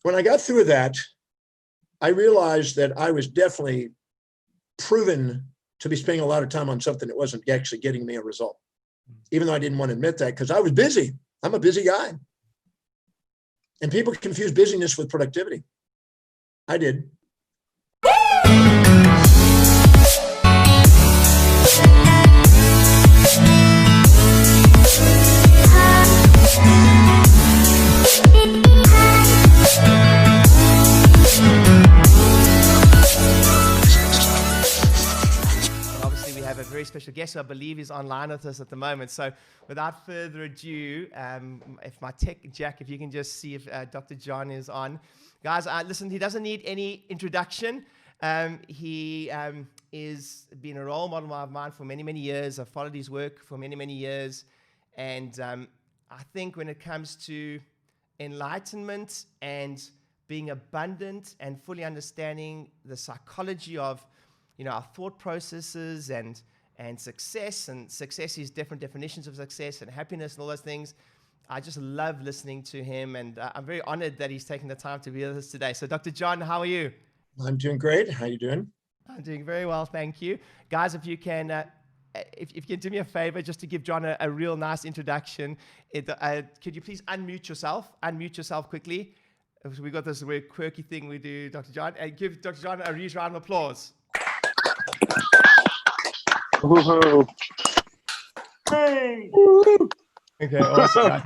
when I got through that, I realized that I was definitely proven to be spending a lot of time on something that wasn't actually getting me a result, even though I didn't want to admit that because I was busy. I'm a busy guy. And people confuse busyness with productivity. I did. A very special guest who I believe is online with us at the moment. So without further ado, if my tech Jack, if you can just see if Dr. John is on. Guys, listen, he doesn't need any introduction. He is been a role model of mine for many, many years. I've followed his work for many, many years. And I think when it comes to enlightenment and being abundant and fully understanding the psychology of our thought processes and success, and success is different definitions of success and happiness and all those things. I just love listening to him, and I'm very honored that he's taken the time to be with us today. So Dr. John, how are you? I'm doing great. How are you doing? I'm doing very well, thank you. Guys, if you can, if you can do me a favor, just to give John a real nice introduction, could you please unmute yourself? Unmute yourself quickly. We got this very quirky thing we do, Dr. John. And give Dr. John a huge round of applause. Woohoo. Hey. Okay, awesome.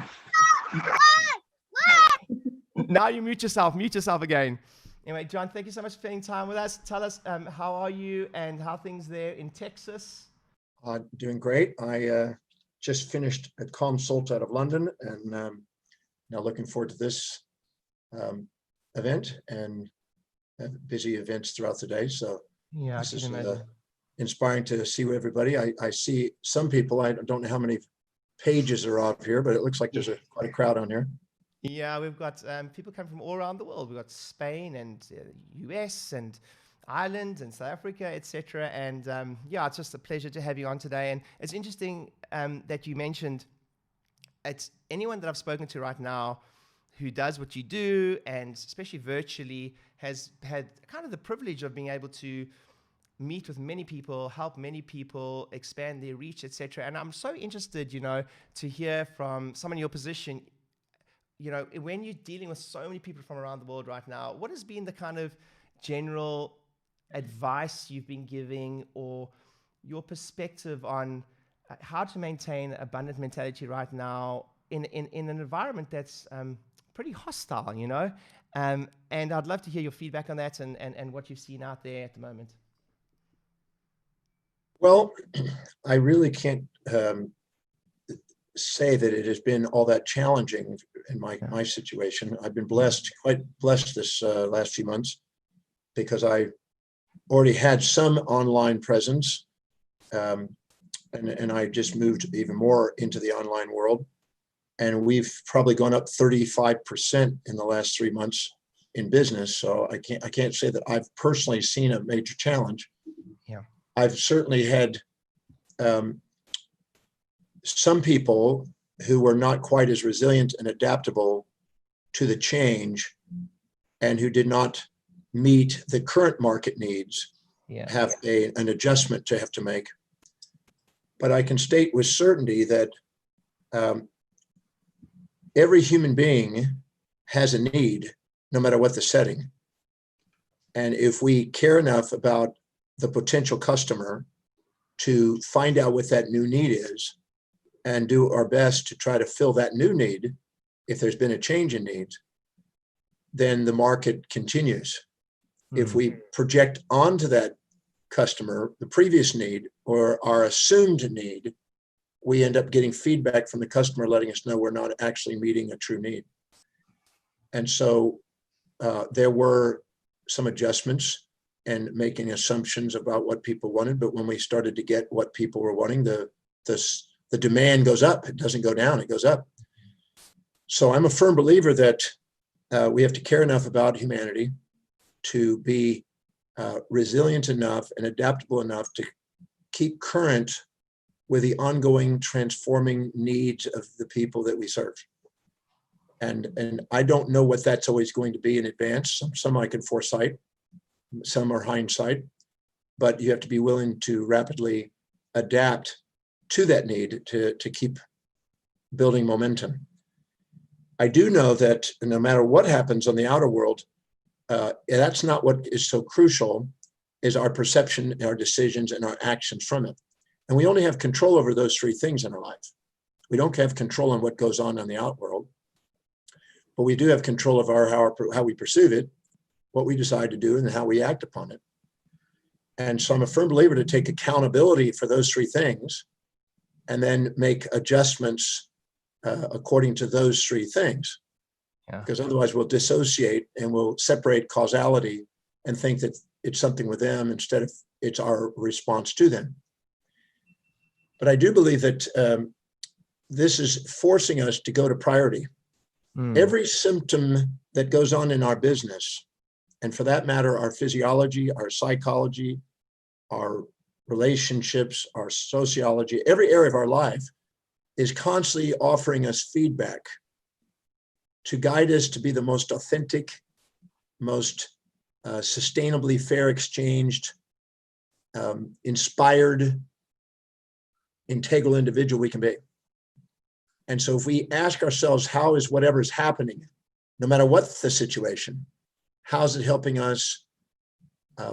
Now you mute yourself again. Anyway, John, thank you so much for spending time with us. Tell us, how are you and how things there in Texas? Doing great. I just finished a consult out of London, and now looking forward to this event, and have busy events throughout the day. So yeah, this is inspiring to see everybody. I see some people. I don't know how many pages are up here, but it looks like there's quite a crowd on here. Yeah, we've got people come from all around the world. We've got Spain and US and Ireland and South Africa, etc. And yeah, it's just a pleasure to have you on today. And it's interesting that you mentioned it's anyone that I've spoken to right now who does what you do, and especially virtually, has had kind of the privilege of being able to meet with many people, help many people, expand their reach, etc. And I'm so interested, to hear from someone in your position, when you're dealing with so many people from around the world right now, what has been the kind of general advice you've been giving, or your perspective on how to maintain abundant mentality right now in an environment that's pretty hostile, and I'd love to hear your feedback on that and what you've seen out there at the moment. Well, I really can't say that it has been all that challenging in my situation. I've been quite blessed this last few months, because I already had some online presence, and I just moved even more into the online world. And we've probably gone up 35% in the last 3 months in business. So I can't say that I've personally seen a major challenge. Yeah. I've certainly had some people who were not quite as resilient and adaptable to the change, and who did not meet the current market needs, have an adjustment to have to make. But I can state with certainty that every human being has a need, no matter what the setting. And if we care enough about the potential customer to find out what that new need is, and do our best to try to fill that new need, if there's been a change in needs, then the market continues. Mm-hmm. If we project onto that customer the previous need or our assumed need, we end up getting feedback from the customer letting us know we're not actually meeting a true need. And so there were some adjustments and making assumptions about what people wanted. But when we started to get what people were wanting, the demand goes up. It doesn't go down, it goes up. So I'm a firm believer that we have to care enough about humanity to be resilient enough and adaptable enough to keep current with the ongoing transforming needs of the people that we serve. And I don't know what that's always going to be in advance. Some I can foresight, some are hindsight, but you have to be willing to rapidly adapt to that need to keep building momentum. I do know that no matter what happens on the outer world, that's not what is so crucial, is our perception, our decisions, and our actions from it. And we only have control over those three things in our life. We don't have control on what goes on in the out world, but we do have control of how we perceive it, what we decide to do, and how we act upon it. And so I'm a firm believer to take accountability for those three things and then make adjustments according to those three things. Yeah. Because otherwise we'll dissociate and we'll separate causality and think that it's something with them instead of it's our response to them. But I do believe that this is forcing us to go to priority. Every symptom that goes on in our business, and for that matter, our physiology, our psychology, our relationships, our sociology, every area of our life is constantly offering us feedback to guide us to be the most authentic, most sustainably fair exchanged, inspired, integral individual we can be. And so if we ask ourselves, how is whatever is happening, no matter what the situation, how is it helping us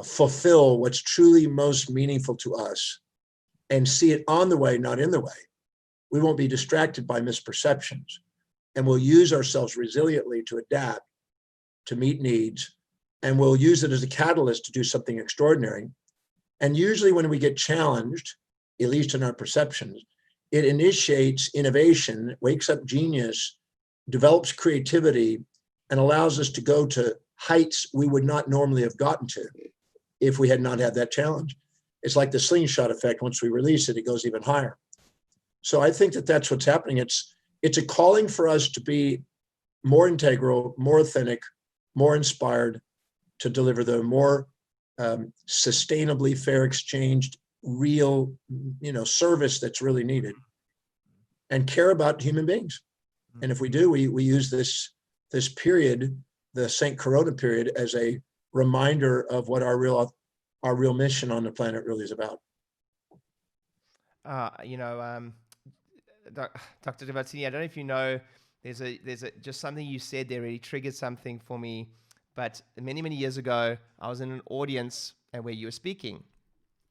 fulfill what's truly most meaningful to us and see it on the way, not in the way, we won't be distracted by misperceptions. And we'll use ourselves resiliently to adapt, to meet needs, and we'll use it as a catalyst to do something extraordinary. And usually when we get challenged, at least in our perceptions, it initiates innovation, wakes up genius, develops creativity, and allows us to go to heights we would not normally have gotten to if we had not had that challenge. It's like the slingshot effect. Once we release it, it goes even higher. So I think that that's what's happening. It's a calling for us to be more integral, more authentic, more inspired, to deliver the more sustainably fair exchanged, real, service that's really needed, and care about human beings. And if we do, we use this period, the St. Corona period, as a reminder of what our real mission on the planet really is about. Dr. Demartini, I don't know if you know, there's a just something you said there really triggered something for me. But many, many years ago, I was in an audience where you were speaking,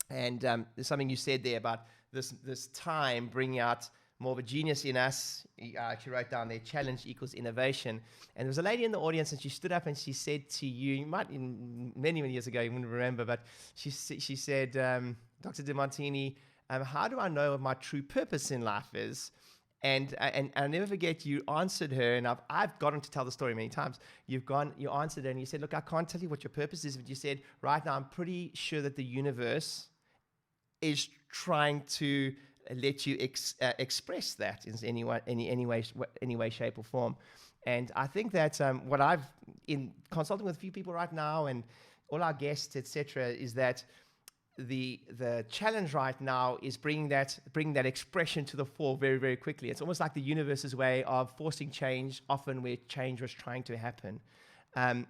and there's something you said there about this time bringing out more of a genius in us. I actually wrote down there, challenge equals innovation. And there was a lady in the audience, and she stood up and she said to you might, many, many years ago, you wouldn't remember, but she said, Dr. Demartini, how do I know what my true purpose in life is? And I'll never forget, you answered her, and I've gotten to tell the story many times. You answered her, and you said, look, I can't tell you what your purpose is, but you said, right now, I'm pretty sure that the universe is trying to let you express that in any way, shape, or form. And I think that what I've in consulting with a few people right now, and all our guests, etc., is that the challenge right now is bringing that expression to the fore very, very quickly. It's almost like the universe's way of forcing change, often where change was trying to happen. I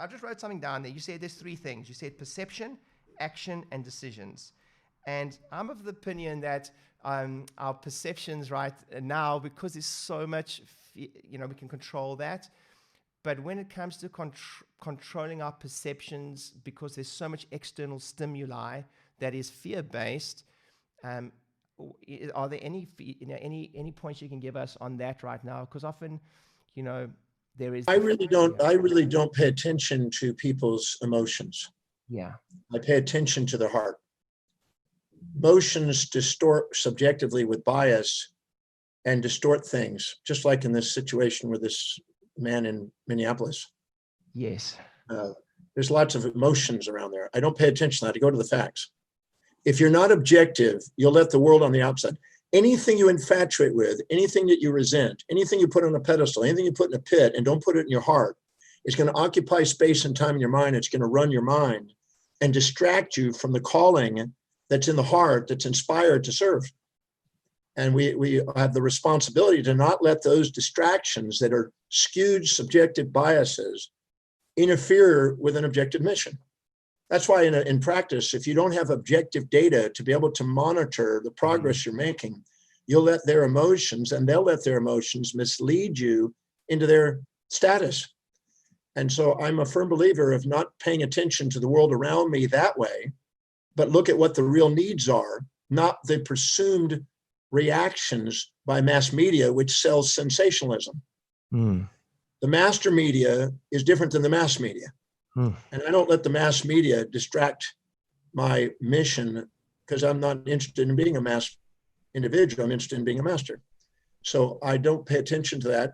just wrote something down there. You said there's three things. You said perception, action, and decisions. And I'm of the opinion that our perceptions right now, because there's so much, we can control that. But when it comes to controlling our perceptions, because there's so much external stimuli that is fear-based, are there any points you can give us on that right now? Because often, there is. I really don't pay attention to people's emotions. Yeah, I pay attention to their heart. Emotions distort subjectively with bias and distort things, just like in this situation with this man in Minneapolis. Yes. There's lots of emotions around there. I don't pay attention to that. I go to the facts. If you're not objective, you'll let the world on the outside. Anything you infatuate with, anything that you resent, anything you put on a pedestal, anything you put in a pit and don't put it in your heart, is going to occupy space and time in your mind. It's going to run your mind and distract you from the calling that's in the heart, that's inspired to serve. And we have the responsibility to not let those distractions that are skewed subjective biases interfere with an objective mission. That's why in practice, if you don't have objective data to be able to monitor the progress you're making, you'll let their emotions, and they'll let their emotions mislead you into their status. And so I'm a firm believer of not paying attention to the world around me that way, but look at what the real needs are, not the presumed reactions by mass media, which sells sensationalism. The master media is different than the mass media. And I don't let the mass media distract my mission, because I'm not interested in being a mass individual. I'm interested in being a master. So I don't pay attention to that.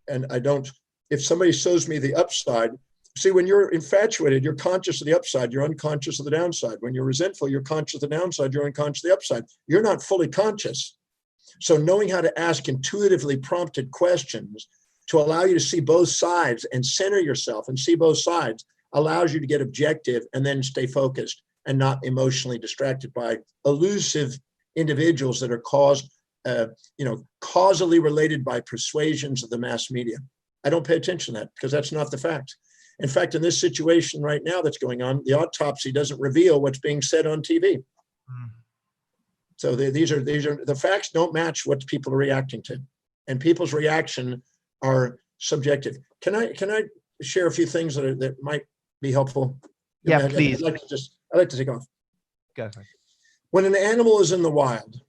And I don't, if somebody shows me the upside, see, when you're infatuated, you're conscious of the upside, you're unconscious of the downside. When you're resentful, you're conscious of the downside, you're unconscious of the upside. You're not fully conscious. So knowing how to ask intuitively prompted questions to allow you to see both sides and center yourself and see both sides allows you to get objective and then stay focused and not emotionally distracted by elusive individuals that are causally related by persuasions of the mass media. I don't pay attention to that because that's not the fact. In fact, in this situation right now that's going on, the autopsy doesn't reveal what's being said on TV. So these are the facts don't match what people are reacting to, and people's reaction are subjective. Can I share a few things that might be helpful? Yeah, please. I'd like to take off. Go for it. When an animal is in the wild,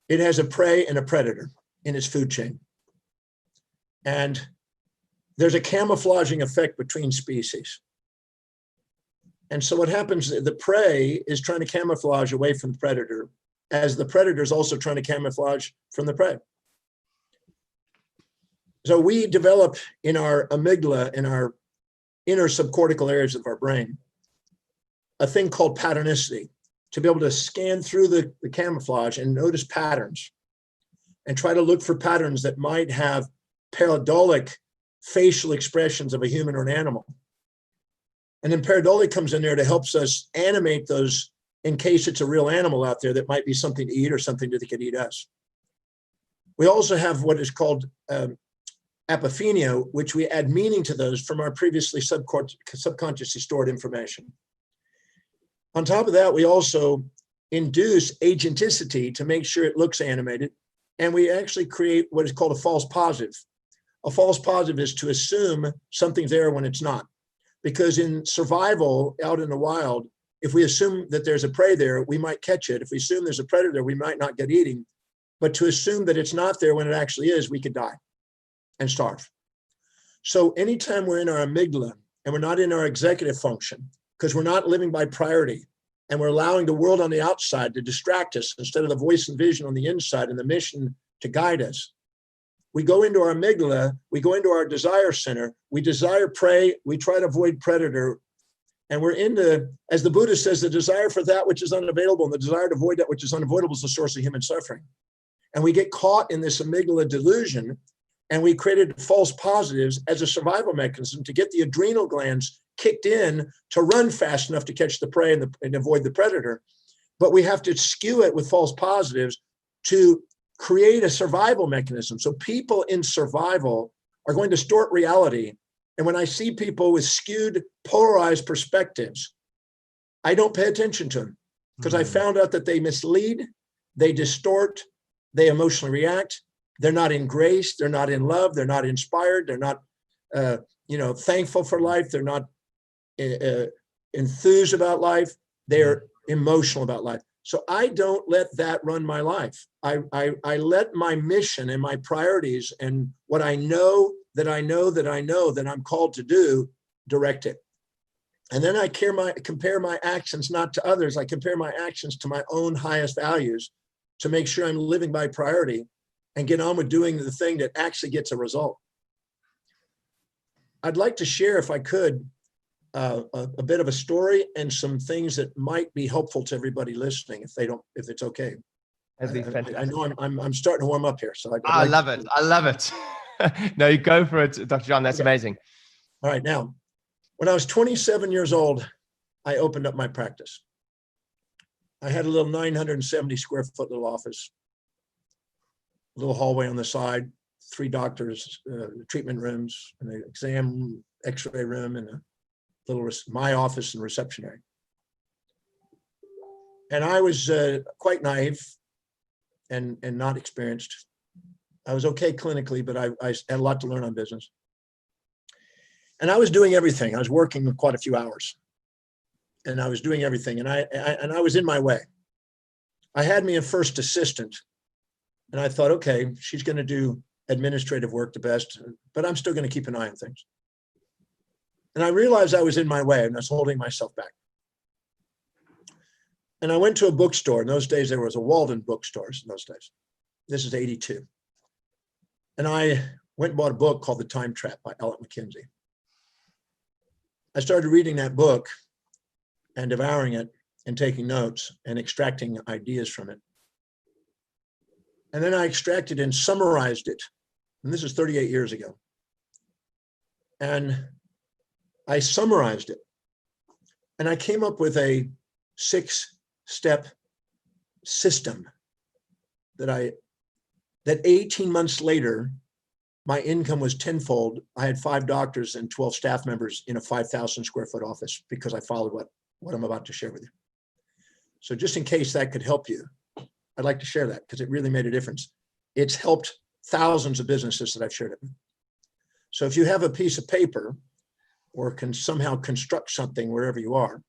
it has a prey and a predator in its food chain, and there's a camouflaging effect between species. And so what happens, the prey is trying to camouflage away from the predator, as the predator is also trying to camouflage from the prey. So we develop in our amygdala, in our inner subcortical areas of our brain, a thing called patternicity, to be able to scan through the camouflage and notice patterns and try to look for patterns that might have pareidolia facial expressions of a human or an animal. And then pareidolia comes in there to help us animate those in case it's a real animal out there that might be something to eat or something that could eat us. We also have what is called apophenia, which we add meaning to those from our previously subconsciously stored information. On top of that, we also induce agenticity to make sure it looks animated. And we actually create what is called a false positive. A false positive is to assume something's there when it's not. Because in survival out in the wild, if we assume that there's a prey there, we might catch it. If we assume there's a predator, we might not get eating. But to assume that it's not there when it actually is, we could die and starve. So anytime we're in our amygdala and we're not in our executive function, because we're not living by priority, and we're allowing the world on the outside to distract us instead of the voice and vision on the inside and the mission to guide us, we go into our amygdala, we go into our desire center, we desire prey, we try to avoid predator, and we're into, as the Buddha says, the desire for that which is unavailable and the desire to avoid that which is unavoidable is the source of human suffering. And we get caught in this amygdala delusion, and we created false positives as a survival mechanism to get the adrenal glands kicked in to run fast enough to catch the prey and avoid the predator. But we have to skew it with false positives to create a survival mechanism. So people in survival are going to distort reality. And when I see people with skewed, polarized perspectives, I don't pay attention to them because I found out that they mislead, they distort, they emotionally react. They're not in grace. They're not in love. They're not inspired. They're not, thankful for life. They're not enthused about life. They're emotional about life. So I don't let that run my life. I let my mission and my priorities and what I know that I'm called to do direct it. And then I compare my actions not to others. I compare my actions to my own highest values to make sure I'm living by priority and get on with doing the thing that actually gets a result. I'd like to share, if I could, a bit of a story and some things that might be helpful to everybody listening, if it's okay. That'd be fantastic. I know I'm starting to warm up here, so I love it. I love it. No, you go for it, Dr. John. That's amazing. All right, now, when I was 27 years old, I opened up my practice. I had a little 970 square foot little office. little hallway on the side, 3 doctors, treatment rooms, an exam x-ray room, and a little, my office and reception area. And I was quite naive and not experienced. I was okay clinically, but I had a lot to learn on business. And I was doing everything. I was working quite a few hours, and I was doing everything. And I was in my way. I had me a first assistant, and I thought, okay, she's going to do administrative work the best, but I'm still going to keep an eye on things. And I realized I was in my way, and I was holding myself back. And I went to a bookstore. In those days, there was a Walden bookstores in those days. This is 82. And I went and bought a book called The Time Trap by Ellen McKenzie. I started reading that book and devouring it and taking notes and extracting ideas from it. And then I extracted and summarized it. And this is 38 years ago. And I summarized it. And I came up with a 6-step system that 18 months later, my income was tenfold. I had 5 doctors and 12 staff members in a 5,000 square foot office because I followed what I'm about to share with you. So just in case that could help you, I'd like to share that because it really made a difference. It's helped thousands of businesses that I've shared it with. So if you have a piece of paper or can somehow construct something wherever you are,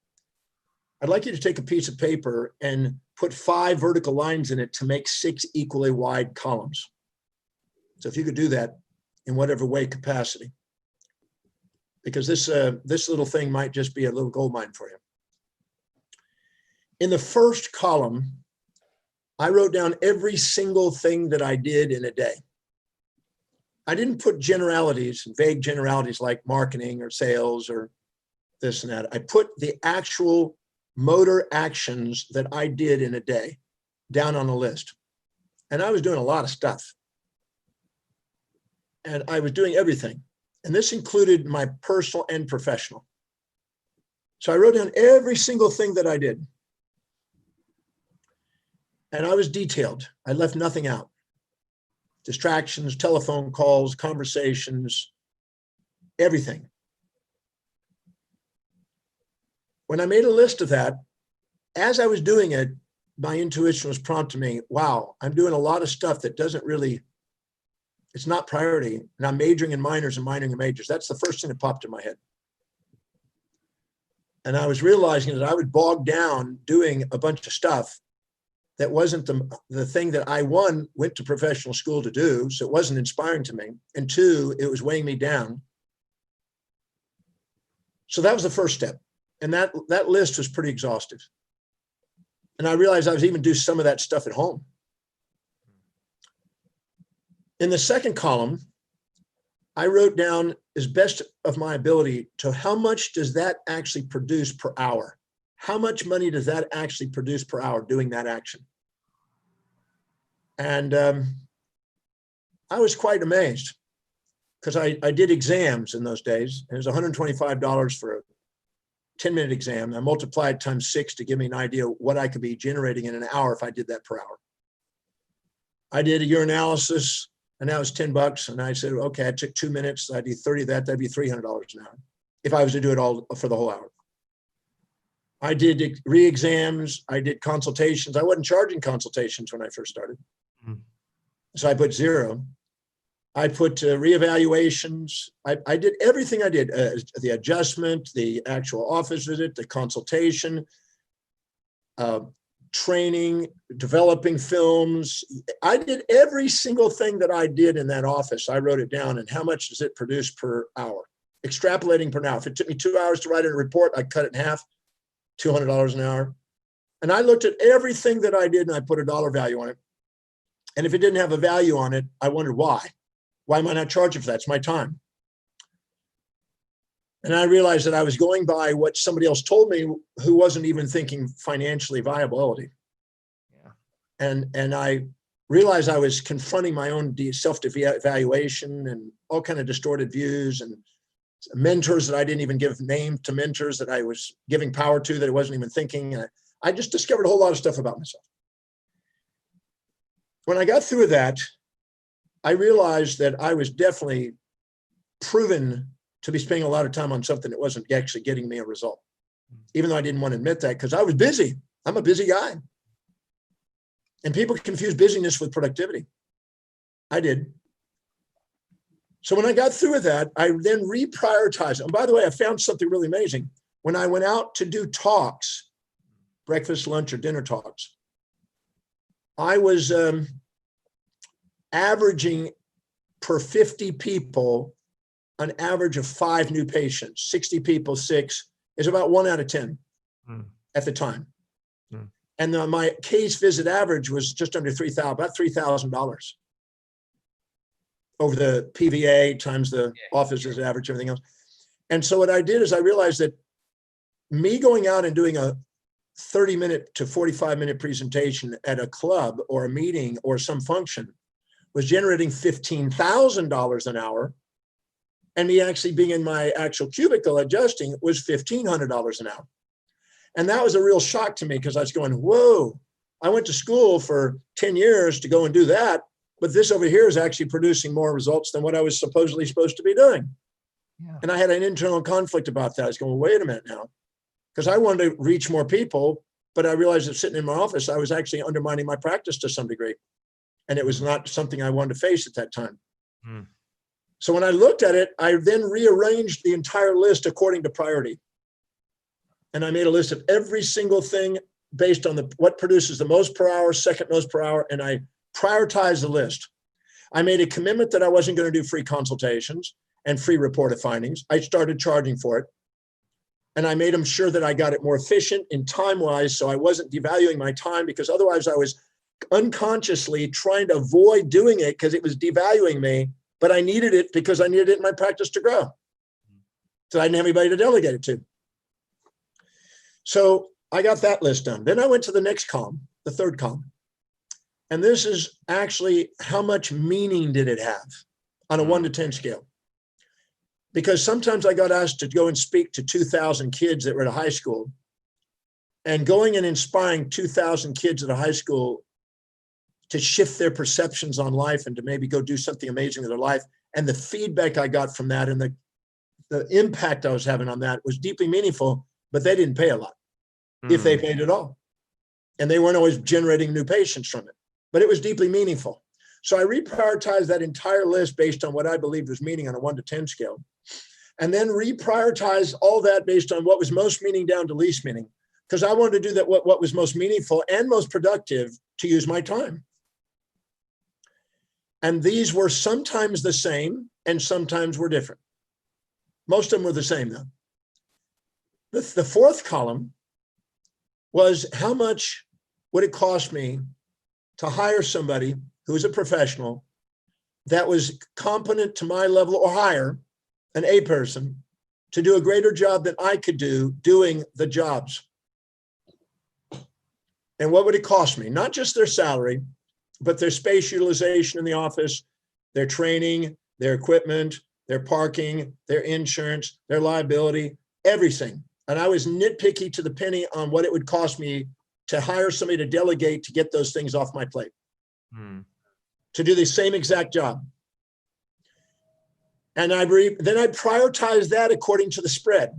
I'd like you to take a piece of paper and put 5 vertical lines in it to make 6 equally wide columns. So if you could do that in whatever way capacity, because this little thing might just be a little gold mine for you. In the first column, I wrote down every single thing that I did in a day. I didn't put generalities, vague generalities like marketing or sales or this and that. I put the actual motor actions that I did in a day down on a list. And I was doing a lot of stuff. And I was doing everything. And this included my personal and professional. So I wrote down every single thing that I did. And I was detailed. I left nothing out. Distractions, telephone calls, conversations, everything. When I made a list of that, as I was doing it, my intuition was prompting me, wow, I'm doing a lot of stuff that doesn't really, it's not priority. And I'm majoring in minors and minoring in majors. That's the first thing that popped in my head. And I was realizing that I would bog down doing a bunch of stuff that wasn't the thing that I, 1, went to professional school to do, so it wasn't inspiring to me. And 2, it was weighing me down. So that was the first step. And that list was pretty exhaustive. And I realized I was even do some of that stuff at home. In the second column, I wrote down as best of my ability to how much does that actually produce per hour? How much money does that actually produce per hour doing that action? And I was quite amazed because I did exams in those days. And it was $125 for a 10-minute exam. I multiplied times 6 to give me an idea what I could be generating in an hour if I did that per hour. I did a urinalysis, and that was $10. And I said, okay, I took 2 minutes. I do 30 of that. That'd be $300 an hour if I was to do it all for the whole hour. I did re-exams. I did consultations. I wasn't charging consultations when I first started. So I put 0. I put reevaluations. I did everything I did, the adjustment, the actual office visit, the consultation, training, developing films. I did every single thing that I did in that office. I wrote it down and how much does it produce per hour? Extrapolating per hour. If it took me 2 hours to write a report, I cut it in half, $200 an hour. And I looked at everything that I did and I put a dollar value on it. And if it didn't have a value on it, I wondered why. Why am I not charging for that? It's my time. And I realized that I was going by what somebody else told me who wasn't even thinking financially viability. Yeah. And I realized I was confronting my own self-evaluation and all kind of distorted views and mentors that I didn't even give names to, mentors that I was giving power to that I wasn't even thinking. I just discovered a whole lot of stuff about myself. When I got through that, I realized that I was definitely proven to be spending a lot of time on something that wasn't actually getting me a result, even though I didn't want to admit that because I was busy. I'm a busy guy. And people confuse busyness with productivity. I did. So when I got through with that, I then reprioritized. And by the way, I found something really amazing. When I went out to do talks, breakfast, lunch, or dinner talks, I was averaging per 50 people, an average of 5 new patients. 60 people, 6 is about 1 out of 10 at the time. And my case visit average was just under $3,000, about $3,000 over the PVA times the office's average, everything else. And so what I did is I realized that me going out and doing a 30-minute to 45-minute presentation at a club or a meeting or some function was generating $15,000 an hour. And me actually being in my actual cubicle adjusting was $1,500 an hour. And that was a real shock to me because I was going, whoa, I went to school for 10 years to go and do that. But this over here is actually producing more results than what I was supposedly supposed to be doing. Yeah. And I had an internal conflict about that. I was going, wait a minute now, because I wanted to reach more people, but I realized that sitting in my office, I was actually undermining my practice to some degree. And it was not something I wanted to face at that time. So when I looked at it, I then rearranged the entire list according to priority. And I made a list of every single thing based on what produces the most per hour, second most per hour, and I prioritized the list. I made a commitment that I wasn't going to do free consultations and free reported findings. I started charging for it. And I made them sure that I got it more efficient in time-wise, so I wasn't devaluing my time, because otherwise I was unconsciously trying to avoid doing it because it was devaluing me, but I needed it because I needed it in my practice to grow. So I didn't have anybody to delegate it to. So I got that list done. Then I went to the next column, the third column. And this is actually how much meaning did it have on a 1 to 10 scale. Because sometimes I got asked to go and speak to 2,000 kids that were at a high school, and going and inspiring 2,000 kids at a high school to shift their perceptions on life and to maybe go do something amazing with their life. And the feedback I got from that and the impact I was having on that was deeply meaningful, but they didn't pay a lot, if they paid at all. And they weren't always generating new patients from it, but it was deeply meaningful. So I reprioritized that entire list based on what I believed was meaning on a 1 to 10 scale. And then reprioritize all that based on what was most meaning down to least meaning, because I wanted to do that what was most meaningful and most productive to use my time. And these were sometimes the same and sometimes were different. Most of them were the same though. The fourth column was how much would it cost me to hire somebody who was a professional that was competent to my level or higher, an A person, to do a greater job than I could do doing the jobs. And what would it cost me? Not just their salary, but their space utilization in the office, their training, their equipment, their parking, their insurance, their liability, everything. And I was nitpicky to the penny on what it would cost me to hire somebody to delegate to get those things off my plate, to do the same exact job. And then I prioritized that according to the spread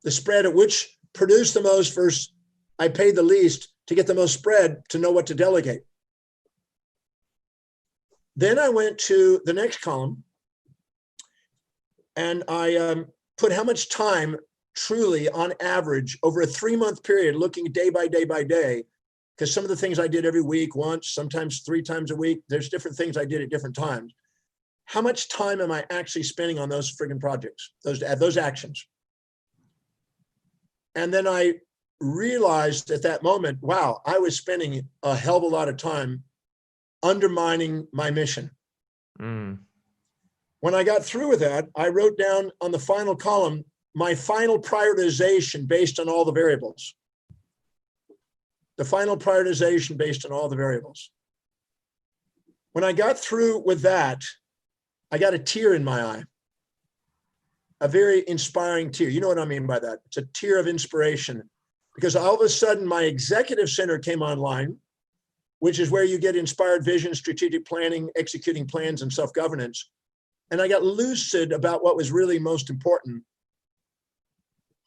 at which produced the most versus I paid the least to get the most spread to know what to delegate. Then I went to the next column and I put how much time truly on average over a 3-month period, looking day by day by day, because some of the things I did every week, once, sometimes 3 times a week, there's different things I did at different times. How much time am I actually spending on those friggin' projects, those actions? And then I realized at that moment, wow, I was spending a hell of a lot of time undermining my mission. When I got through with that, I wrote down on the final column my final prioritization based on all the variables. The final prioritization based on all the variables. When I got through with that, I got a tear in my eye, a very inspiring tear. You know what I mean by that? It's a tear of inspiration, because all of a sudden my executive center came online, which is where you get inspired vision, strategic planning, executing plans, and self-governance. And I got lucid about what was really most important.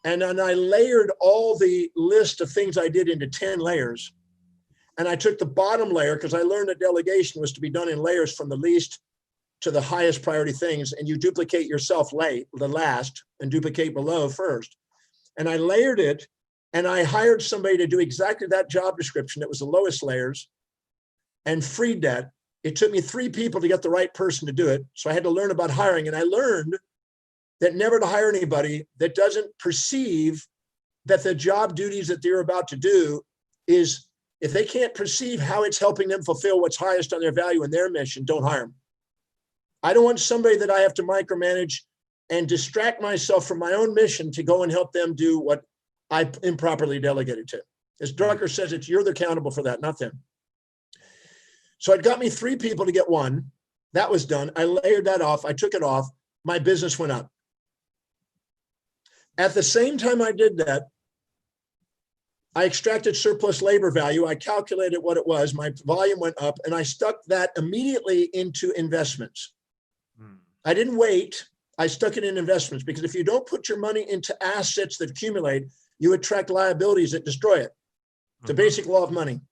And then I layered all the list of things I did into 10 layers. And I took the bottom layer, because I learned that delegation was to be done in layers from the least to the highest priority things. And you duplicate yourself the last and duplicate below first. And I layered it, and I hired somebody to do exactly that job description. It was the lowest layers, and freed that. It took me 3 people to get the right person to do it. So I had to learn about hiring. And I learned that never to hire anybody that doesn't perceive that the job duties that they're about to do is, if they can't perceive how it's helping them fulfill what's highest on their value and their mission, don't hire them. I don't want somebody that I have to micromanage and distract myself from my own mission to go and help them do what I improperly delegated to. As Drucker says, it's you're accountable for that, not them. So it got me 3 people to get 1. That was done. I layered that off. I took it off. My business went up. At the same time I did that, I extracted surplus labor value. I calculated what it was. My volume went up, and I stuck that immediately into investments. I didn't wait. I stuck it in investments, because if you don't put your money into assets that accumulate, you attract liabilities that destroy it. It's a basic law of money.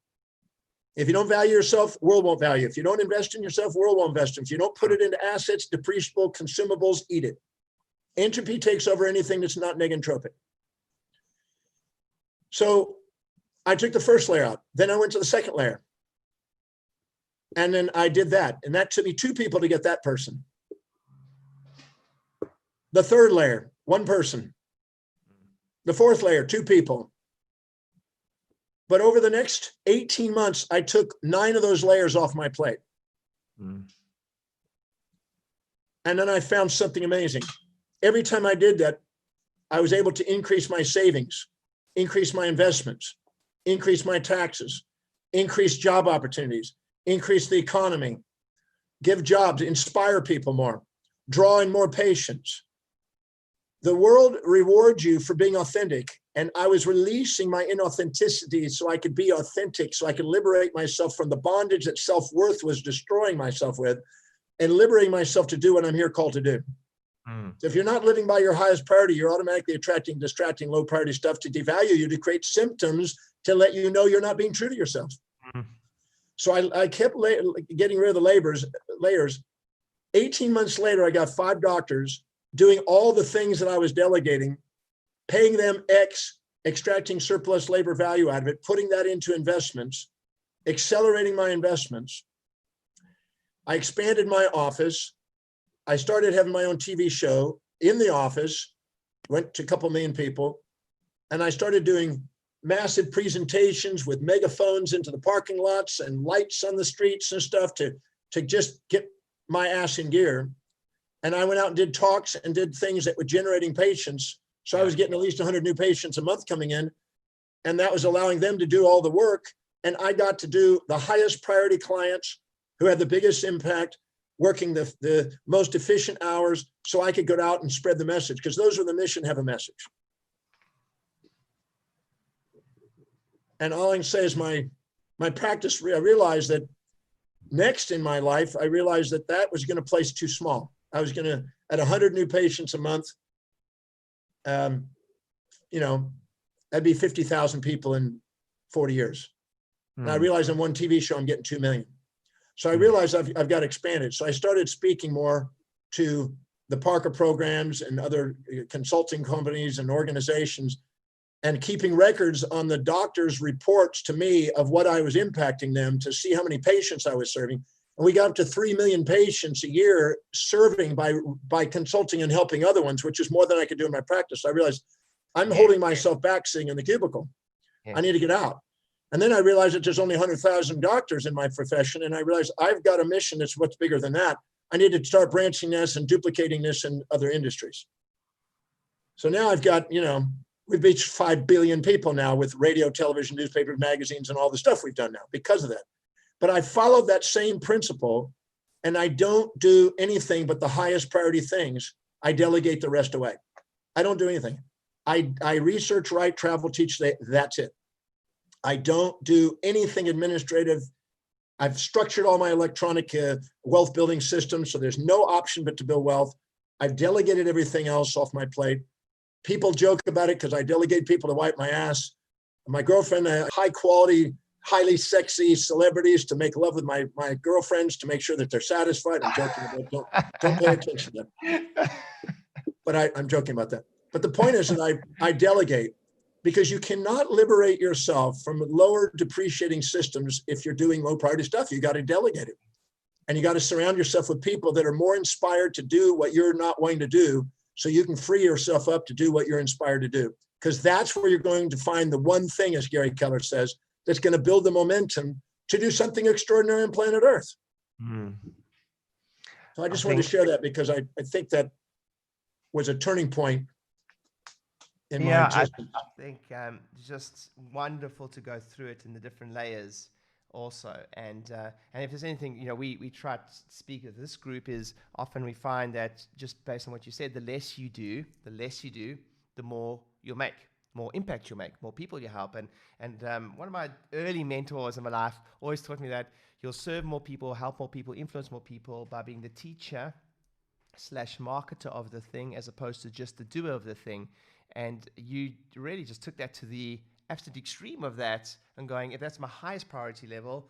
If you don't value yourself, world won't value. If you don't invest in yourself, world won't invest. If you don't put it into assets, depreciable, consumables, eat it. Entropy takes over anything that's not negentropic. So I took the first layer out. Then I went to the second layer. And then I did that. And that took me 2 people to get that person. The third layer, 1 person. The fourth layer, 2 people. But over the next 18 months, I took 9 of those layers off my plate. And then I found something amazing. Every time I did that, I was able to increase my savings, increase my investments, increase my taxes, increase job opportunities, increase the economy, give jobs, inspire people more, draw in more patients. The world rewards you for being authentic. And I was releasing my inauthenticity so I could be authentic, so I could liberate myself from the bondage that self-worth was destroying myself with, and liberating myself to do what I'm here called to do. So if you're not living by your highest priority, you're automatically attracting distracting low priority stuff to devalue you, to create symptoms to let you know you're not being true to yourself. So I kept getting rid of the layers. 18 months later, I got 5 doctors doing all the things that I was delegating, paying them X, extracting surplus labor value out of it, putting that into investments, accelerating my investments. I expanded my office. I started having my own TV show in the office, went to a couple million people, and I started doing massive presentations with megaphones into the parking lots and lights on the streets and stuff to just get my ass in gear. And I went out and did talks and did things that were generating patients. So I was getting at least 100 new patients a month coming in, and that was allowing them to do all the work. And I got to do the highest priority clients who had the biggest impact, working the most efficient hours, so I could go out and spread the message, because those are the mission, have a message. And all I can say is my practice, I realized that next in my life, I realized that that was going to place too small. I was going to, at 100 new patients a month, you know, that'd be 50,000 people in 40 years. And I realized on one TV show, I'm getting 2 million. So I realized I've got to expand it. So I started speaking more to the Parker programs and other consulting companies and organizations, and keeping records on the doctors' reports to me of what I was impacting them, to see how many patients I was serving. And we got up to 3 million patients a year serving by consulting and helping other ones, which is more than I could do in my practice. So I realized I'm holding myself back sitting in the cubicle. I need to get out. And then I realized that there's only 100,000 doctors in my profession. And I realized I've got a mission that's much bigger than that. I need to start branching this and duplicating this in other industries. So now I've got, you know, we've reached 5 billion people now with radio, television, newspapers, magazines, and all the stuff we've done now because of that. But I followed that same principle, and I don't do anything but the highest priority things. I delegate the rest away. I don't do anything. I research, write, travel, teach, that's it. I don't do anything administrative I've structured all my electronic wealth building systems, so there's no option but to build wealth. I've delegated everything else off my plate. People joke about it because I delegate people to wipe my ass. My girlfriend, high quality, highly sexy celebrities to make love with my girlfriends to make sure that they're satisfied. I'm joking about it. Don't pay attention to that. But I'm joking about that. But the point is that I delegate, because you cannot liberate yourself from lower depreciating systems if you're doing low priority stuff. You got to delegate it. And you got to surround yourself with people that are more inspired to do what you're not wanting to do, so you can free yourself up to do what you're inspired to do. Because that's where you're going to find the one thing, as Gary Keller says, that's going to build the momentum to do something extraordinary on planet Earth. Mm. So I just wanted to share that, because I think that was a turning point in my existence. I think just wonderful to go through it in the different layers also. And if there's anything, we try to speak of this group, is often we find that just based on what you said, the less you do, the more you'll make, more impact you'll make, more people you help. And one of my early mentors in my life always taught me that you'll serve more people, help more people, influence more people by being the teacher / marketer of the thing, as opposed to just the doer of the thing. And you really just took that to the absolute extreme of that, and going, if that's my highest priority level,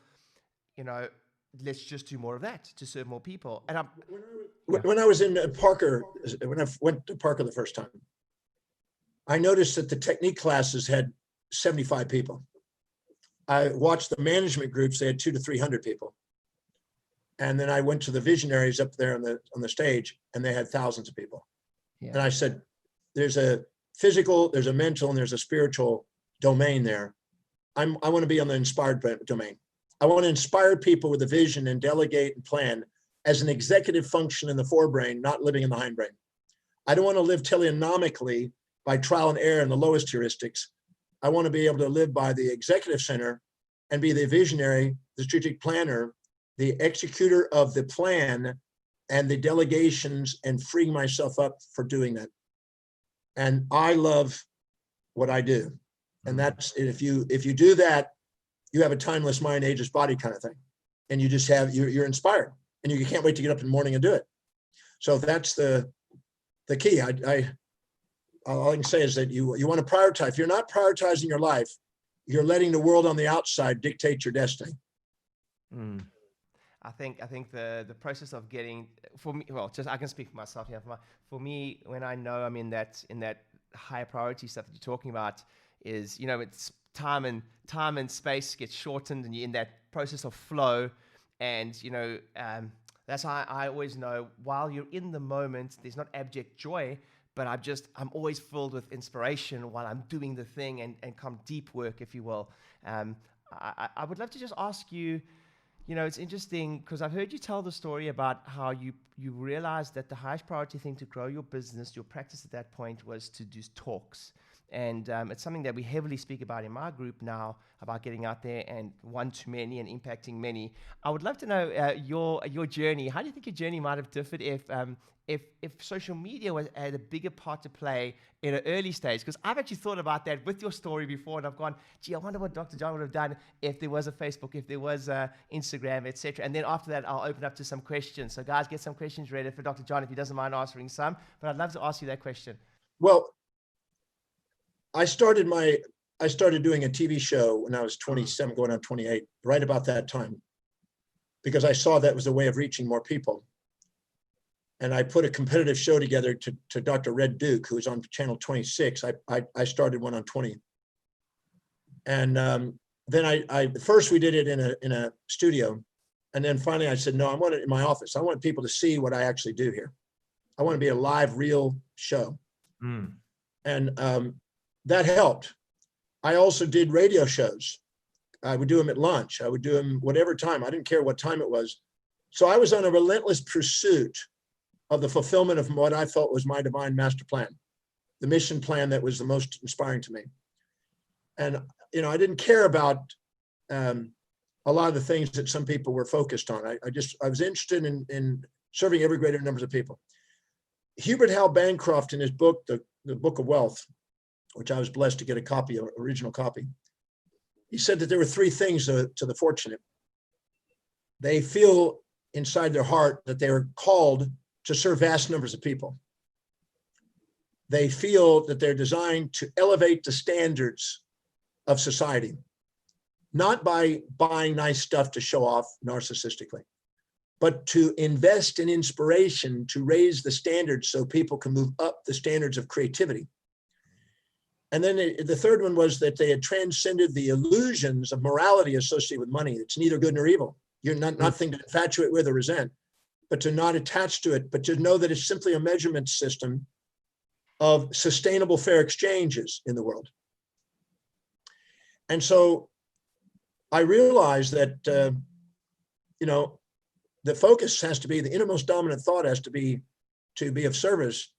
let's just do more of that to serve more people. And when I was in Parker, when I went to Parker the first time, I noticed that the technique classes had 75 people. I watched the management groups; they had 200 to 300 people. And then I went to the visionaries up there on the stage, and they had thousands of people. Yeah. And I said, there's a physical, there's a mental, and there's a spiritual domain there. I want to be on the inspired domain. I want to inspire people with a vision and delegate and plan as an executive function in the forebrain, not living in the hindbrain. I don't want to live telenomically by trial and error in the lowest heuristics. I want to be able to live by the executive center and be the visionary, the strategic planner, the executor of the plan and the delegations, and freeing myself up for doing that. And I love what I do. And that's, if you do that, you have a timeless mind, ageless body kind of thing. And you just have, you're inspired, and you can't wait to get up in the morning and do it. So that's the key. All I can say is that you want to prioritize. If you're not prioritizing your life, you're letting the world on the outside dictate your destiny. Mm. I think the process of getting, for me, well, just I can speak for myself here. For me, when I know I'm in that higher priority stuff that you're talking about, is it's time and space gets shortened, and you're in that process of flow, and that's how I always know, while you're in the moment, there's not abject joy, but I'm always filled with inspiration while I'm doing the thing and come deep work, if you will. I would love to just ask you. It's interesting because I've heard you tell the story about how you realized that the highest priority thing to grow your business, your practice at that point, was to do talks. And it's something that we heavily speak about in my group now, about getting out there and one-to-many and impacting many. I would love to know your journey. How do you think your journey might have differed if social media had a bigger part to play in an early stage? Because I've actually thought about that with your story before, and I've gone, gee, I wonder what Dr. John would have done if there was a Facebook, if there was Instagram, etc. And then after that, I'll open up to some questions. So guys, get some questions ready for Dr. John if he doesn't mind answering some. But I'd love to ask you that question. Well, I started doing a TV show when I was 27, going on 28, right about that time, because I saw that was a way of reaching more people. And I put a competitive show together to Dr. Red Duke, who was on channel 26. I started one on 20. And then first we did it in a studio. And then finally I said, no, I want it in my office. I want people to see what I actually do here. I want to be a live, real show. Mm. And that helped. I also did radio shows. I would do them at lunch. I would do them whatever time. I didn't care what time it was. So I was on a relentless pursuit of the fulfillment of what I thought was my divine master plan, the mission plan that was the most inspiring to me. And, I didn't care about a lot of the things that some people were focused on. I was interested in serving ever greater numbers of people. Hubert Hal Bancroft, in his book, the Book of Wealth, which I was blessed to get a copy, an original copy, he said that there were three things to the fortunate. They feel inside their heart that they are called to serve vast numbers of people. They feel that they're designed to elevate the standards of society, not by buying nice stuff to show off narcissistically, but to invest in inspiration to raise the standards so people can move up the standards of creativity. And then the third one was that they had transcended the illusions of morality associated with money. It's neither good nor evil. You're not nothing to infatuate with or resent, but to not attach to it, but to know that it's simply a measurement system of sustainable fair exchanges in the world. And so I realized that, the focus has to be, the innermost dominant thought has to be of service,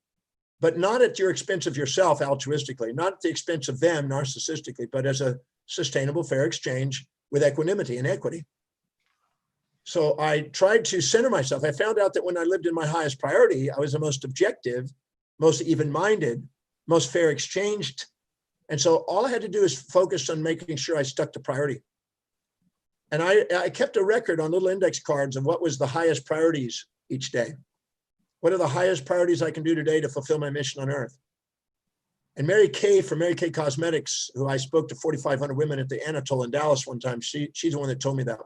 but not at your expense of yourself altruistically, not at the expense of them narcissistically, but as a sustainable fair exchange with equanimity and equity. So I tried to center myself. I found out that when I lived in my highest priority, I was the most objective, most even-minded, most fair exchanged. And so all I had to do is focus on making sure I stuck to priority. And I kept a record on little index cards of what was the highest priorities each day. What are the highest priorities I can do today to fulfill my mission on earth? And Mary Kay from Mary Kay Cosmetics, who I spoke to 4,500 women at the Anatole in Dallas one time, she's the one that told me that.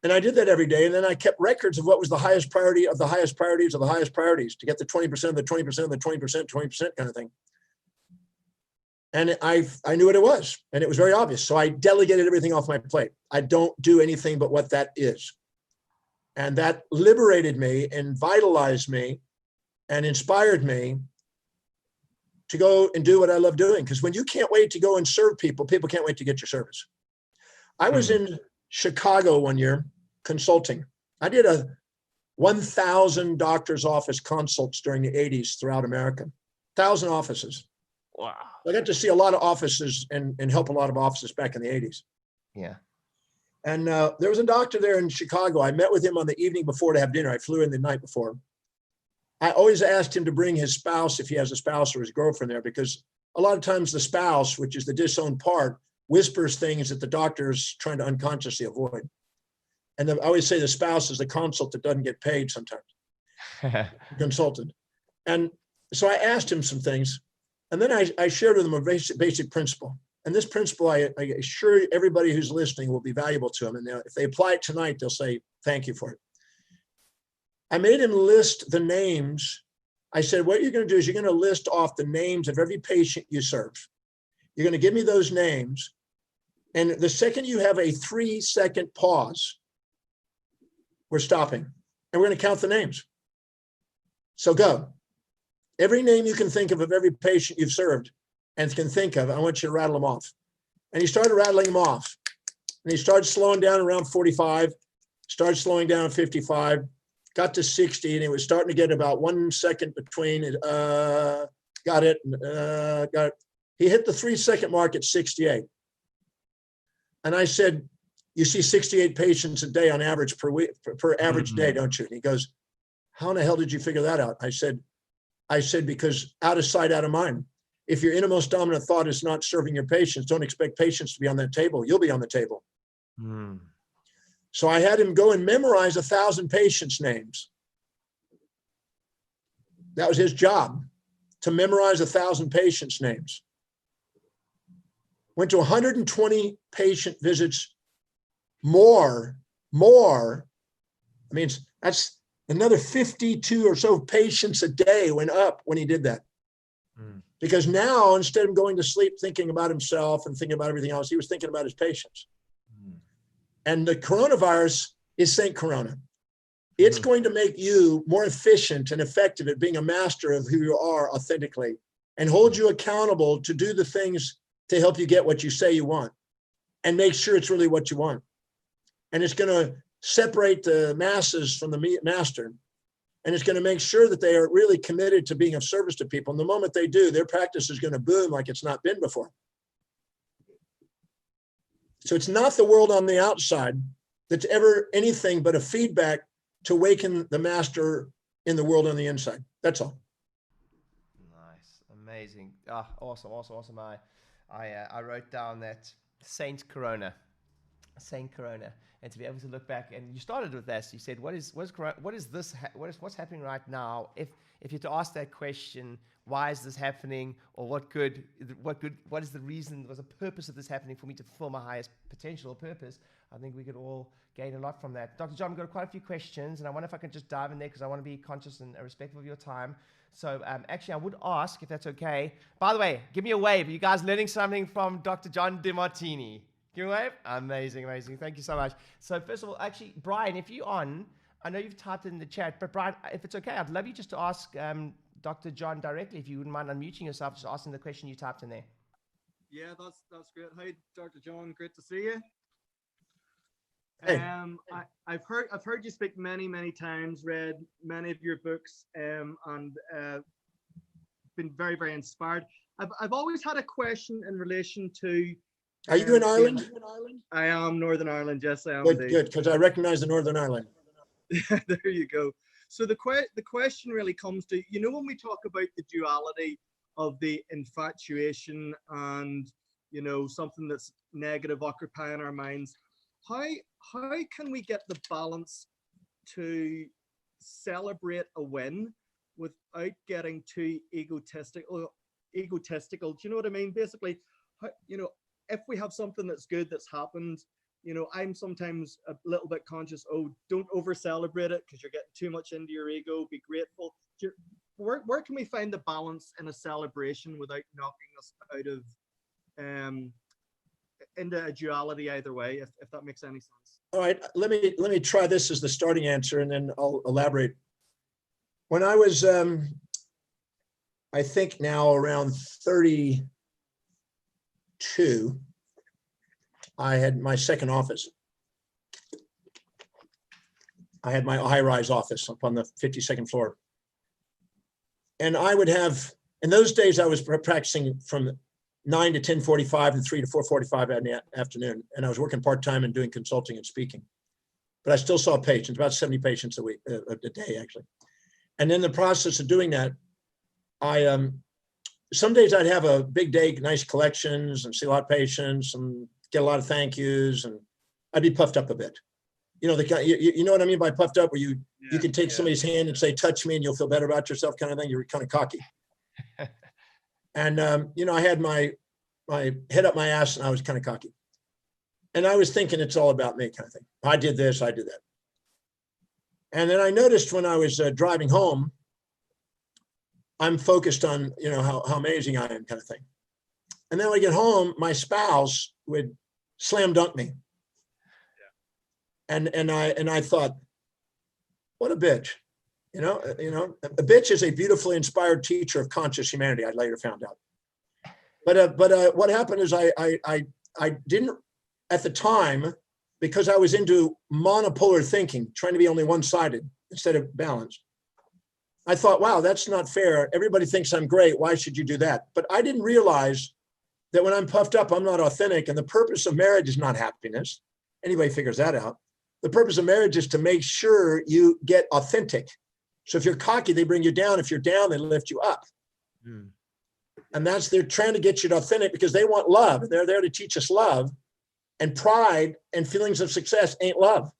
And I did that every day. And then I kept records of what was the highest priority of the highest priorities of the highest priorities to get the 20% of the 20% of the 20% kind of thing. And I knew what it was, and it was very obvious. So I delegated everything off my plate. I don't do anything but what that is. And that liberated me and vitalized me and inspired me to go and do what I love doing. Because when you can't wait to go and serve people, people can't wait to get your service. I was in Chicago one year consulting. I did 1,000 doctor's office consults during the 80s throughout America, 1,000 offices. Wow. I got to see a lot of offices and help a lot of offices back in the 80s. Yeah. And there was a doctor there in Chicago. I met with him on the evening before to have dinner. I flew in the night before. I always asked him to bring his spouse, if he has a spouse, or his girlfriend there, because a lot of times the spouse, which is the disowned part, whispers things that the doctor is trying to unconsciously avoid. And I always say the spouse is the consult that doesn't get paid sometimes, consultant. And so I asked him some things. And then I shared with him a basic principle. And this principle, I assure everybody who's listening will be valuable to them. And if they apply it tonight, they'll say, thank you for it. I made him list the names. I said, what you're going to do is you're going to list off the names of every patient you serve. You're going to give me those names. And the second you have a 3-second pause, we're stopping. And we're going to count the names. So go. Every name you can think of every patient you've served and can think of, I want you to rattle them off. And he started rattling them off. And he started slowing down around 45, started slowing down at 55, got to 60, and it was starting to get about 1 second between, got it. He hit the 3-second mark at 68. And I said, you see 68 patients a day on average per week, per average day, don't you? And he goes, how in the hell did you figure that out? I said, because out of sight, out of mind. If your innermost dominant thought is not serving your patients, don't expect patients to be on that table. You'll be on the table. So I had him go and memorize 1,000 patients' names. That was his job, to memorize 1,000 patients' names. Went to 120 patient visits more. I mean, that's another 52 or so patients a day went up when he did that. Because now, instead of going to sleep thinking about himself and thinking about everything else, he was thinking about his patients. And the coronavirus is Saint Corona. It's going to make you more efficient and effective at being a master of who you are authentically and hold you accountable to do the things to help you get what you say you want and make sure it's really what you want. And it's going to separate the masses from the master. And it's going to make sure that they are really committed to being of service to people. And the moment they do, their practice is going to boom like it's not been before. So it's not the world on the outside that's ever anything but a feedback to awaken the master in the world on the inside. That's all. Nice. Amazing. Awesome. I wrote down that Saint Corona. saying Corona, and to be able to look back, and you started with this. You said, what's happening right now? If you had to ask that question, why is this happening, or what is the reason, was the purpose of this happening for me to fulfill my highest potential or purpose? I think we could all gain a lot from that. Dr. John, we've got quite a few questions, and I wonder if I can just dive in there because I want to be conscious and respectful of your time. So actually, I would ask, if that's okay. By the way, give me a wave. Are you guys learning something from Dr. John Demartini? Give me a wave. Amazing, amazing. Thank you so much. So first of all, actually, Brian, if you're on, I know you've typed it in the chat, but Brian, if it's okay, I'd love you just to ask Dr. John directly, if you wouldn't mind unmuting yourself, just asking the question you typed in there. Yeah, that's great. Hi, Dr. John. Great to see you. Hey. I've heard you speak many times, read many of your books, and been very inspired. I've always had a question in relation to. Are you in Ireland? I am Northern Ireland. Yes, I am. Good, because I recognize the Northern Ireland. Yeah, there you go. So the question really comes to, when we talk about the duality of the infatuation and, something that's negative occupying our minds, how can we get the balance to celebrate a win without getting too egotistical? Do you know what I mean? Basically, if we have something that's good that's happened, I'm sometimes a little bit conscious, don't over celebrate it because you're getting too much into your ego. Be grateful. Where can we find the balance in a celebration without knocking us out of into a duality either way, if that makes any sense? All right, let me try this as the starting answer, and then I'll elaborate. When I was, I think now around 32, I had my second office. I had my high-rise office up on the 52nd floor. And I would have, in those days, I was practicing from 9 to 10:45 and 3 to 4:45 in the afternoon. And I was working part-time and doing consulting and speaking. But I still saw patients, about 70 patients a day, actually. And in the process of doing that, some days I'd have a big day, nice collections, and see a lot of patients and get a lot of thank yous, and I'd be puffed up a bit. You know what I mean by puffed up, where you can take somebody's hand and say, touch me and you'll feel better about yourself, kind of thing. You're kind of cocky. And, I had my head up my ass and I was kind of cocky. And I was thinking it's all about me, kind of thing. I did this, I did that. And then I noticed when I was driving home, I'm focused on, how amazing I am, kind of thing. And then when I get home, my spouse would slam dunk me. Yeah. And I thought, what a bitch. A bitch is a beautifully inspired teacher of conscious humanity, I later found out. But what happened is I didn't, at the time, because I was into monopolar thinking, trying to be only one-sided instead of balanced. I thought, wow, that's not fair. Everybody thinks I'm great. Why should you do that? But I didn't realize that when I'm puffed up, I'm not authentic. And the purpose of marriage is not happiness. Anybody figures that out. The purpose of marriage is to make sure you get authentic. So if you're cocky, they bring you down. If you're down, they lift you up. Mm. And they're trying to get you to authentic because they want love. They're there to teach us love. And pride and feelings of success ain't love.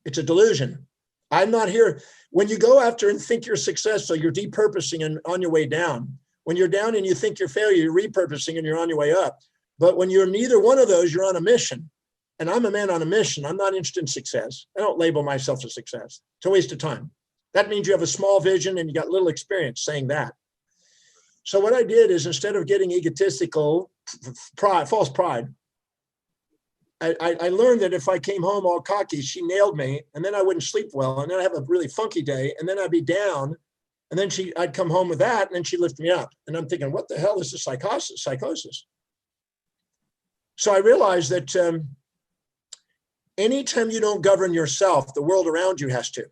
It's a delusion. I'm not here. When you go after and think you're successful, you're depurposing and on your way down. When you're down and you think you're failure, you're repurposing and you're on your way up. But when you're neither one of those, you're on a mission. And I'm a man on a mission. I'm not interested in success. I don't label myself a success. It's a waste of time. That means you have a small vision and you got little experience saying that. So what I did is, instead of getting egotistical, false pride, I learned that if I came home all cocky, she nailed me, and then I wouldn't sleep well, and then I'd have a really funky day, and then I'd be down, and then I'd come home with that, and then she'd lift me up. And I'm thinking, what the hell is this psychosis? So I realized that anytime you don't govern yourself, the world around you has to.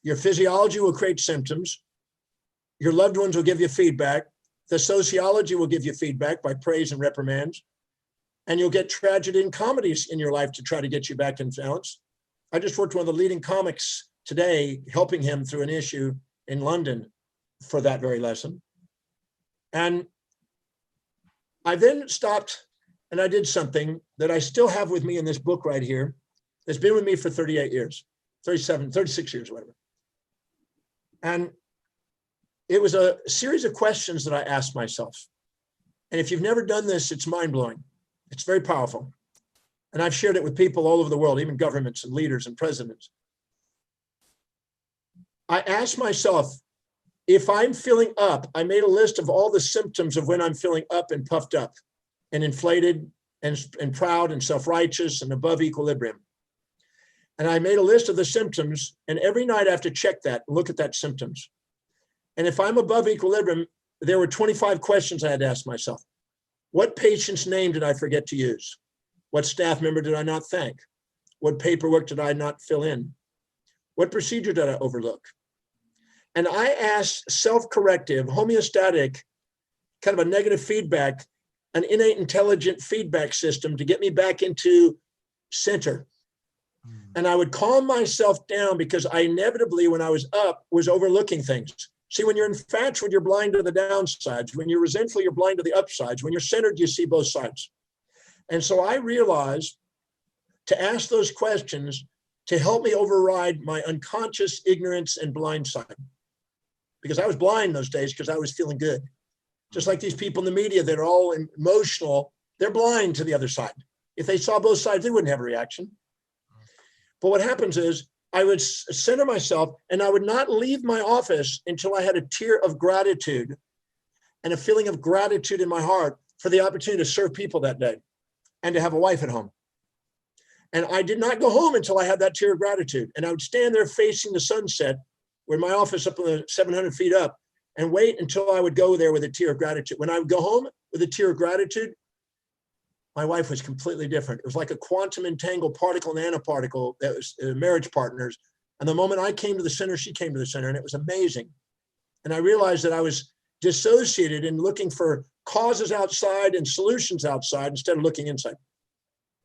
Your physiology will create symptoms. Your loved ones will give you feedback. The sociology will give you feedback by praise and reprimands. And you'll get tragedy and comedies in your life to try to get you back in balance. I just worked with one of the leading comics today, helping him through an issue in London for that very lesson. And I then stopped and I did something that I still have with me in this book right here. That's been with me for 38 years, 37, 36 years, whatever. And it was a series of questions that I asked myself. And if you've never done this, it's mind-blowing. It's very powerful. And I've shared it with people all over the world, even governments and leaders and presidents. I asked myself, if I'm feeling up, I made a list of all the symptoms of when I'm feeling up and puffed up and inflated and proud and self-righteous and above equilibrium. And I made a list of the symptoms, and every night I have to check that, look at that symptoms. And if I'm above equilibrium, there were 25 questions I had to ask myself. What patient's name did I forget to use? What staff member did I not thank? What paperwork did I not fill in? What procedure did I overlook? And I asked self-corrective, homeostatic, kind of a negative feedback, an innate intelligent feedback system to get me back into center. And I would calm myself down because I inevitably, when I was up, was overlooking things. See, when you're infatuated, you're blind to the downsides. When you're resentful, you're blind to the upsides. When you're centered, you see both sides. And so I realized to ask those questions to help me override my unconscious ignorance and blind side. Because I was blind those days because I was feeling good. Just like these people in the media that are all emotional, they're blind to the other side. If they saw both sides, they wouldn't have a reaction. But what happens is I would center myself and I would not leave my office until I had a tear of gratitude and a feeling of gratitude in my heart for the opportunity to serve people that day and to have a wife at home. And I did not go home until I had that tear of gratitude. And I would stand there facing the sunset with my office up on the 700 feet up and wait until I would go there with a tear of gratitude. When I would go home with a tear of gratitude, my wife was completely different. It was like a quantum entangled particle and nanoparticle that was marriage partners. And the moment I came to the center, she came to the center, and it was amazing. And I realized that I was dissociated and looking for causes outside and solutions outside instead of looking inside.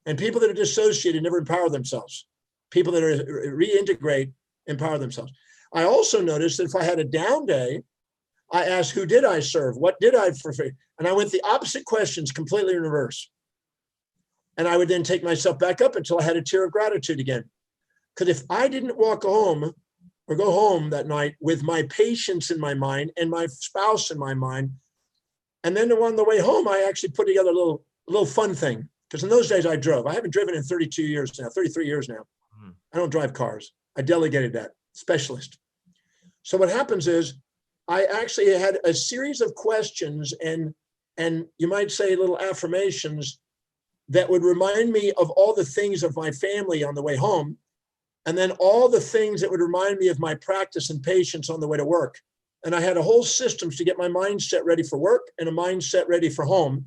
And people that are dissociated never empower themselves. People that are reintegrate empower themselves. I also noticed that if I had a down day, I asked, who did I serve? What did I fulfill? And I went the opposite questions completely in reverse. And I would then take myself back up until I had a tear of gratitude again. Because if I didn't walk home or go home that night with my patients in my mind and my spouse in my mind, and then on the way home, I actually put together a little fun thing. Because in those days I drove. I haven't driven in 32 years now, 33 years now. I don't drive cars. I delegated that, specialist. So what happens is I actually had a series of questions and you might say little affirmations that would remind me of all the things of my family on the way home, and then all the things that would remind me of my practice and patience on the way to work. And I had a whole systems to get my mindset ready for work and a mindset ready for home.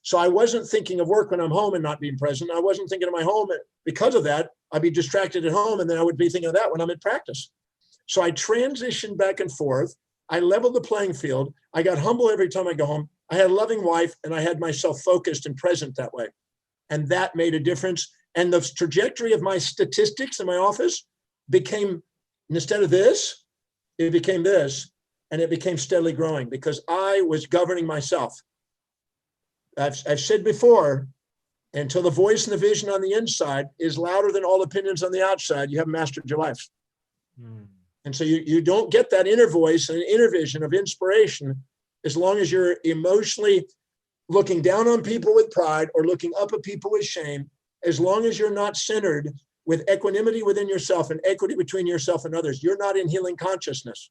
So I wasn't thinking of work when I'm home and not being present. I wasn't thinking of my home. Because of that, I'd be distracted at home, and then I would be thinking of that when I'm at practice. So I transitioned back and forth. I leveled the playing field. I got humble every time I go home. I had a loving wife, and I had myself focused and present that way. And that made a difference. And the trajectory of my statistics in my office became, instead of this, it became this, and it became steadily growing because I was governing myself. I've said before, until the voice and the vision on the inside is louder than all opinions on the outside, you haven't mastered your life. And so you don't get that inner voice and inner vision of inspiration as long as you're emotionally looking down on people with pride or looking up at people with shame. As long as you're not centered with equanimity within yourself and equity between yourself and others, you're not in healing consciousness.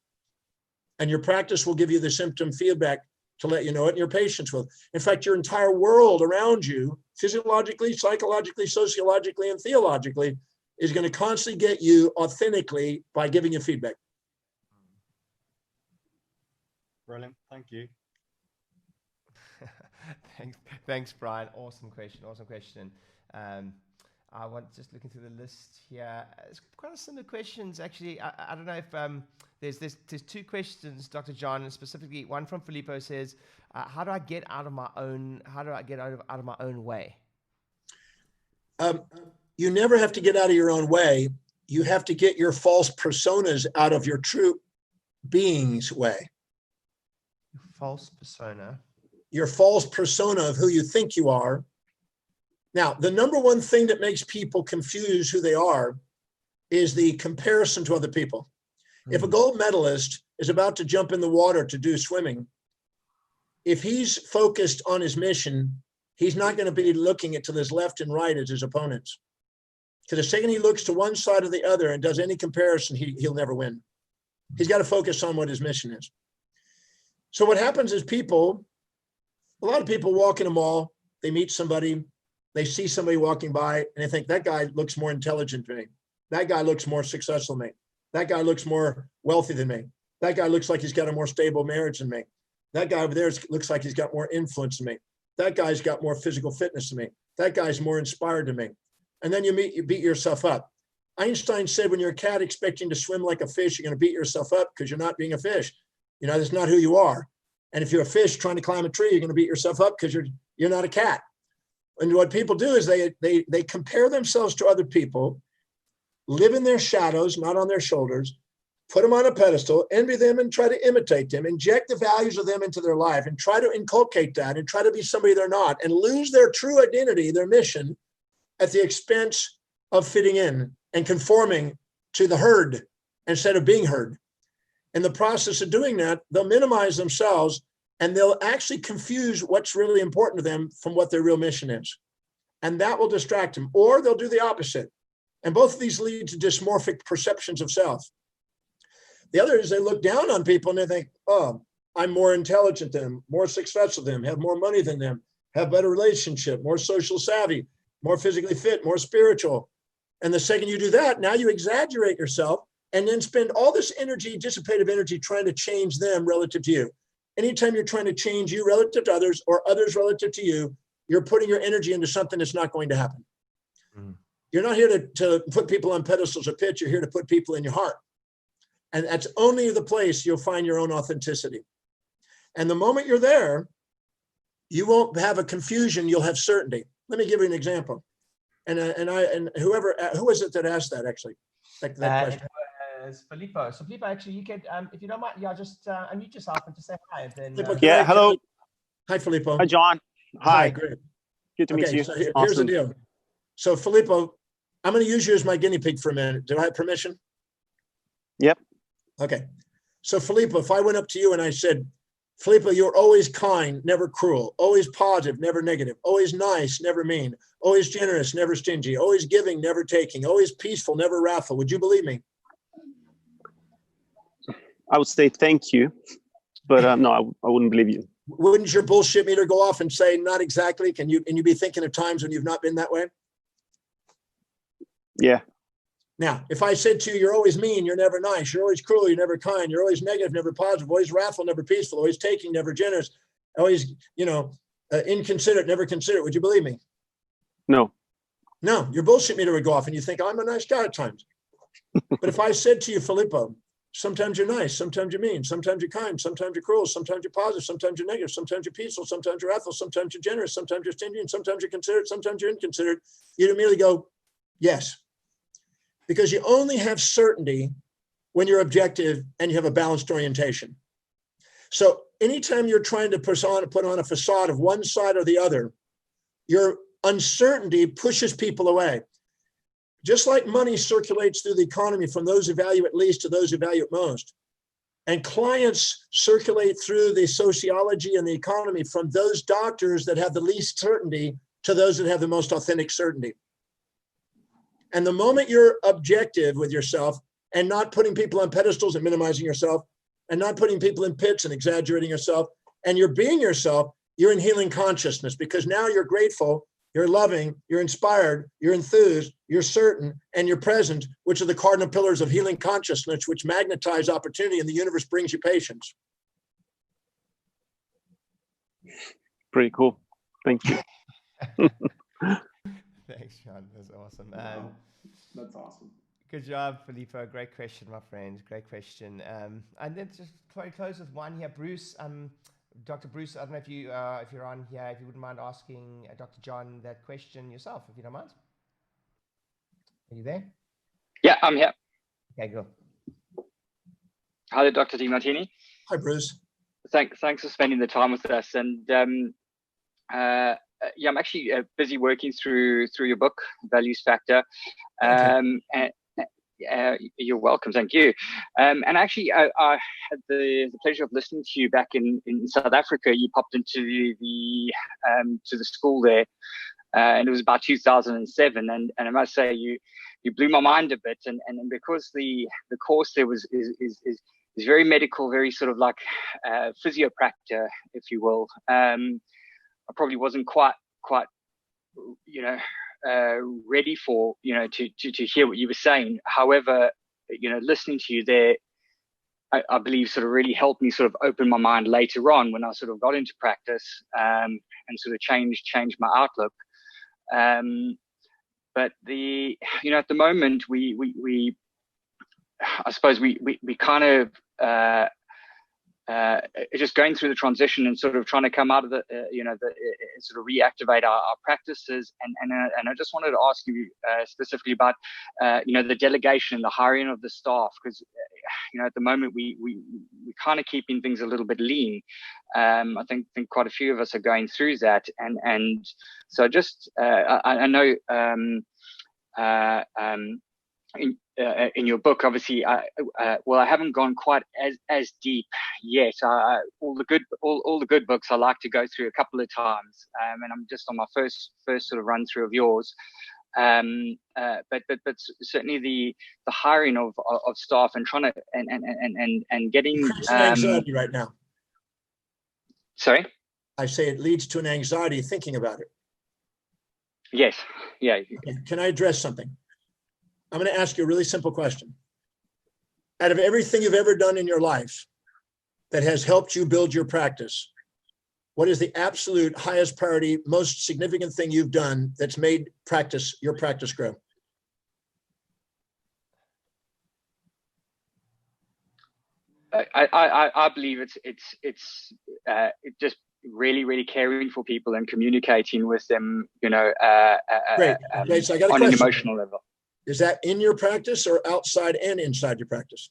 And your practice will give you the symptom feedback to let you know it, and your patience will. In fact, your entire world around you, physiologically, psychologically, sociologically, and theologically, is going to constantly get you authentically by giving you feedback. Brilliant. Thank you. Thanks, Brian. Awesome question. I want just looking through the list here. It's quite a similar questions, actually. I don't know if there's two questions, Dr. John, and specifically one from Filippo says, how do I get out of my own way? You never have to get out of your own way. You have to get your false personas out of your true being's way. False persona. Your false persona of who you think you are Now, the number one thing that makes people confuse who they are is the comparison to other people. If a gold medalist is about to jump in the water to do swimming, if he's focused on his mission, he's not going to be looking to his left and right as his opponents. Because the second he looks to one side or the other and does any comparison, he'll never win. He's got to focus on what his mission is. So what happens is a lot of people walk in a mall, they meet somebody, they see somebody walking by, and they think that guy looks more intelligent than me. That guy looks more successful than me. That guy looks more wealthy than me. That guy looks like he's got a more stable marriage than me. That guy over there looks like he's got more influence than me. That guy's got more physical fitness than me. That guy's more inspired than me. And then you beat yourself up. Einstein said, when you're a cat expecting to swim like a fish, you're going to beat yourself up because you're not being a fish. That's not who you are. And if you're a fish trying to climb a tree, you're going to beat yourself up because you're not a cat. And what people do is they compare themselves to other people, live in their shadows, not on their shoulders, put them on a pedestal, envy them and try to imitate them, inject the values of them into their life and try to inculcate that and try to be somebody they're not and lose their true identity, their mission, at the expense of fitting in and conforming to the herd instead of being heard. In the process of doing that, they'll minimize themselves and they'll actually confuse what's really important to them from what their real mission is. And that will distract them, or they'll do the opposite. And both of these lead to dysmorphic perceptions of self. The other is they look down on people and they think, oh, I'm more intelligent than them, more successful than them, have more money than them, have better relationship, more social savvy, more physically fit, more spiritual. And the second you do that, now you exaggerate yourself and then spend all this energy, dissipative energy, trying to change them relative to you. Anytime you're trying to change you relative to others or others relative to you, you're putting your energy into something that's not going to happen. You're not here to put people on pedestals or pitch. You're here to put people in your heart. And that's only the place you'll find your own authenticity. And the moment you're there, you won't have a confusion. You'll have certainty. Let me give you an example. And who was it that asked that actually? That question. It was Filippo. So Filippo, actually, you could, if you don't mind, just unmute yourself and just say hi. And then, Filippo, yeah, hello. Hi, Filippo. Hi, John. Hi. Great. Good to meet you. So here's Awesome. the deal. So Filippo, I'm going to use you as my guinea pig for a minute. Do I have permission? Yep. Okay. So Filippo, if I went up to you and I said, Filippo, you're always kind, never cruel, always positive, never negative, always nice, never mean, always generous, never stingy, always giving, never taking, always peaceful, never wrathful. Would you believe me? I would say thank you, but no, I wouldn't believe you. Wouldn't your bullshit meter go off and say, not exactly? And you be thinking of times when you've not been that way? Yeah. Now, if I said to you, you're always mean, you're never nice, you're always cruel, you're never kind, you're always negative, never positive, always wrathful, never peaceful, always taking, never generous, always, inconsiderate, never considerate, would you believe me? No. No, your bullshit meter would go off and you think, I'm a nice guy at times. But if I said to you, Filippo, sometimes you're nice, sometimes you're mean, sometimes you're kind, sometimes you're cruel, sometimes you're positive, sometimes you're negative, sometimes you're peaceful, sometimes you're wrathful, sometimes you're generous, sometimes you're stingy, and sometimes you're considerate, sometimes you're inconsiderate, you'd immediately go, yes. Because you only have certainty when you're objective and you have a balanced orientation. So anytime you're trying to put on a facade of one side or the other, your uncertainty pushes people away. Just like money circulates through the economy from those who value it least to those who value it most. And clients circulate through the sociology and the economy from those doctors that have the least certainty to those that have the most authentic certainty. And the moment you're objective with yourself and not putting people on pedestals and minimizing yourself and not putting people in pits and exaggerating yourself, and you're being yourself, you're in healing consciousness because now you're grateful, you're loving, you're inspired, you're enthused, you're certain, and you're present, which are the cardinal pillars of healing consciousness, which magnetize opportunity and the universe brings you patience. Pretty cool. Thank you. Thanks, Sean. That's awesome. That's awesome. Good job, Filippo. Great question, my friend. Great question. And then just close with one here, Bruce. Dr. Bruce, I don't know if you're on here, if you wouldn't mind asking Dr. John that question yourself, if you don't mind. Are you there? Yeah, I'm here. Okay, go. Hi, Dr. Demartini. Hi, Bruce. Thanks for spending the time with us. And yeah, I'm actually busy working through your book, Values Factor. And you're welcome. Thank you. And actually, I had the pleasure of listening to you back in South Africa. You popped into the to the school there, and it was about 2007. And I must say, you blew my mind a bit. And because the course there is very medical, very sort of like physiopractor, if you will. I probably wasn't quite ready for to hear what you were saying. However, listening to you there, I believe sort of really helped me sort of open my mind later on when I sort of got into practice and sort of changed my outlook. But at the moment we I suppose we kind of just going through the transition and sort of trying to come out of the sort of reactivate our practices, and I just wanted to ask you specifically about the delegation, the hiring of the staff, because at the moment we're kind of keeping things a little bit lean. I think quite a few of us are going through that, and so just I know in your book, obviously, I haven't gone quite as deep yet. All the good books I like to go through a couple of times, and I'm just on my first sort of run through of yours. But certainly the hiring of staff and trying to and getting increasing anxiety right now. Sorry, I say it leads to an anxiety thinking about it. Yes. Yeah. Okay. Can I address something? I'm going to ask you a really simple question. Out of everything you've ever done in your life that has helped you build your practice, what is the absolute highest priority, most significant thing you've done that's made your practice grow? I believe it's just really caring for people and communicating with them, Great. Okay, so I got a on question. An emotional level. Is that in your practice or outside and inside your practice?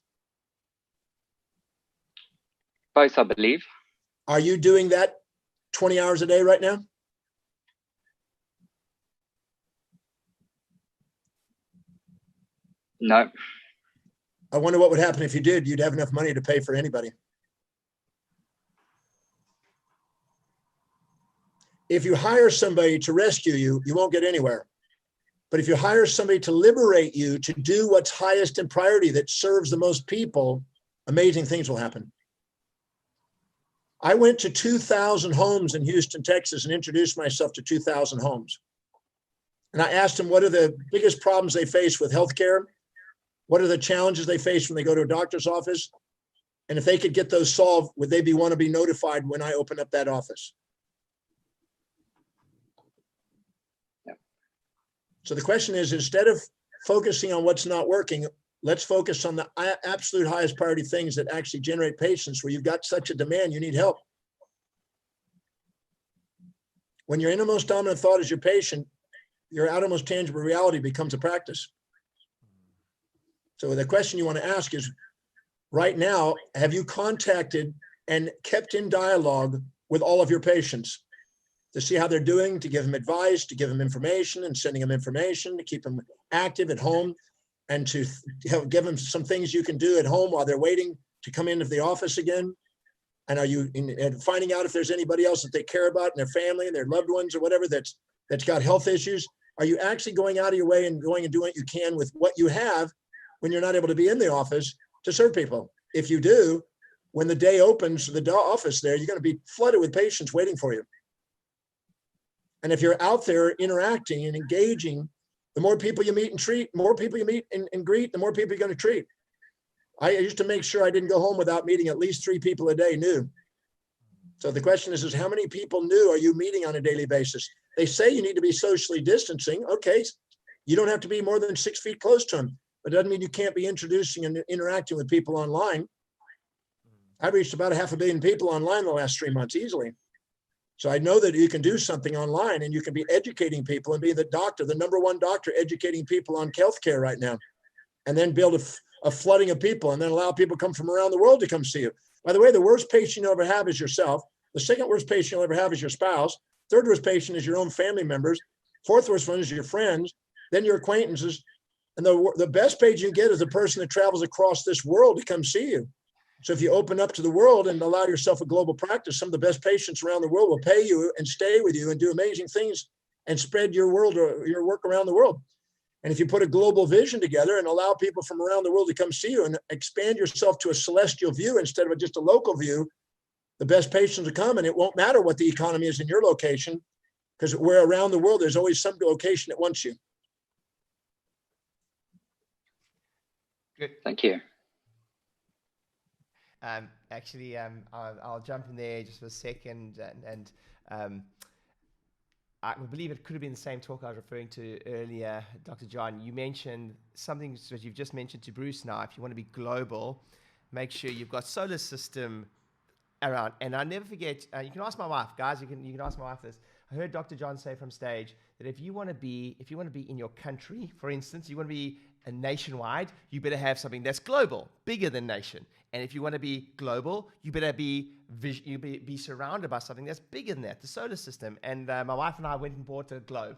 Both, I believe. Are you doing that 20 hours a day right now? No. I wonder what would happen if you did. You'd have enough money to pay for anybody. If you hire somebody to rescue you, you won't get anywhere. But if you hire somebody to liberate you, to do what's highest in priority that serves the most people, amazing things will happen. I went to 2,000 homes in Houston, Texas, and introduced myself to 2,000 homes. And I asked them, what are the biggest problems they face with healthcare? What are the challenges they face when they go to a doctor's office? And if they could get those solved, would they want to be notified when I open up that office? So the question is, instead of focusing on what's not working, let's focus on the absolute highest priority things that actually generate patients where you've got such a demand, you need help. When your innermost dominant thought is your patient, your outermost tangible reality becomes a practice. So the question you want to ask is, right now, have you contacted and kept in dialogue with all of your patients to see how they're doing, to give them advice, to give them information and sending them information, to keep them active at home, and to give them some things you can do at home while they're waiting to come into the office again? And are you finding out if there's anybody else that they care about in their family and their loved ones or whatever that's got health issues? Are you actually going out of your way and going and doing what you can with what you have when you're not able to be in the office to serve people? If you do, when the day opens, the office there, you're going to be flooded with patients waiting for you. And if you're out there interacting and engaging, the more people you meet and treat, more people you meet and greet, the more people you're going to treat. I used to make sure I didn't go home without meeting at least 3 people a day new. So the question is how many people new are you meeting on a daily basis? They say you need to be socially distancing. Okay, you don't have to be more than 6 feet close to them, but it doesn't mean you can't be introducing and interacting with people online. I've reached about 500 million people online the last 3 months easily. So I know that you can do something online and you can be educating people and be the doctor, the #1 doctor educating people on healthcare right now, and then build a flooding of people and then allow people to come from around the world to come see you. By the way, the worst patient you'll ever have is yourself. The second worst patient you'll ever have is your spouse. Third worst patient is your own family members. Fourth worst one is your friends, then your acquaintances. And the best patient you get is the person that travels across this world to come see you. So if you open up to the world and allow yourself a global practice, some of the best patients around the world will pay you and stay with you and do amazing things and spread your world or your work around the world. And if you put a global vision together and allow people from around the world to come see you and expand yourself to a celestial view instead of just a local view, the best patients will come, and it won't matter what the economy is in your location, because we're around the world, there's always some location that wants you. Good. Thank you. Actually, I'll jump in there just for a second, and I believe it could have been the same talk I was referring to earlier, Dr. John. You mentioned something that you've just mentioned to Bruce now. If you want to be global, make sure you've got solar system around. And I'll never forget, you can ask my wife, guys, you can ask my wife this. I heard Dr. John say from stage that if you want to be in your country, for instance, you want to be a nationwide, you better have something that's global, bigger than nation. And if you want to be global, you better be surrounded by something that's bigger than that, the solar system. And my wife and I went and bought a globe.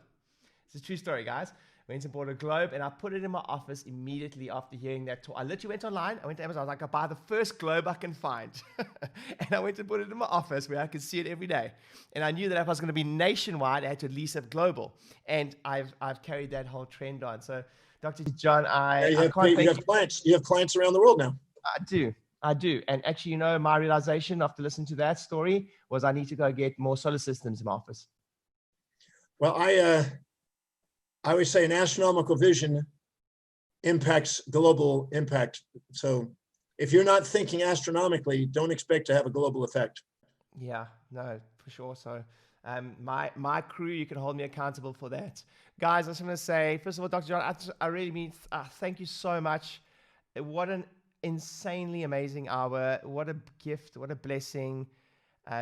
It's a true story, guys. Went and bought a globe, and I put it in my office immediately after hearing that talk. I literally went online. I went to Amazon. I was like, I'll buy the first globe I can find. And I went and put it in my office where I could see it every day. And I knew that if I was going to be nationwide, I had to at least have global. And I've carried that whole trend on. So, Dr. John, You have clients. You have clients around the world now. I do. And actually, my realization after listening to that story was I need to go get more solar systems in my office. Well, I always say an astronomical vision impacts global impact. So if you're not thinking astronomically, don't expect to have a global effect. Yeah, no, for sure. So my crew, you can hold me accountable for that. Guys, I just want to say, first of all, Dr. John, I really mean, thank you so much. What an insanely amazing hour. What a gift, what a blessing.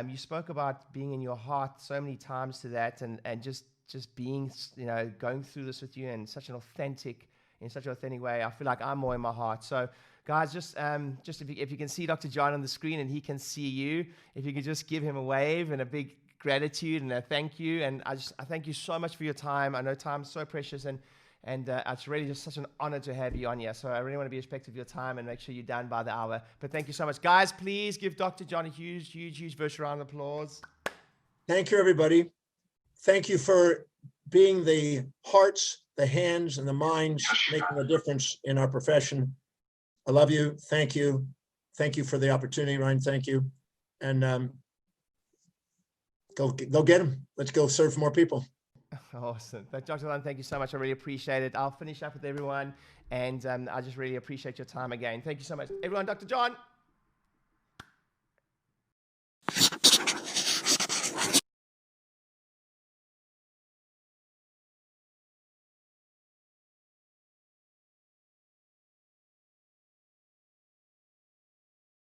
You spoke about being in your heart so many times to that, and just being, going through this with you in such an authentic way. I feel like I'm more in my heart. So guys, just if you can see Dr. John on the screen and he can see you, if you could just give him a wave and a big gratitude and a thank you. And I thank you so much for your time. I know time's so precious, and it's really just such an honor to have you on here. So I really want to be respectful of your time and make sure you're done by the hour. But thank you so much. Guys, please give Dr. John a huge virtual round of applause. Thank you, everybody. Thank you for being the hearts, the hands, and the minds making a difference in our profession. I love you. Thank you. Thank you for the opportunity, Ryan. Thank you. And go get them. Let's go serve more people. Awesome. Dr. John, thank you so much. I really appreciate it. I'll finish up with everyone. And I just really appreciate your time again. Thank you so much. Everyone, Dr. John.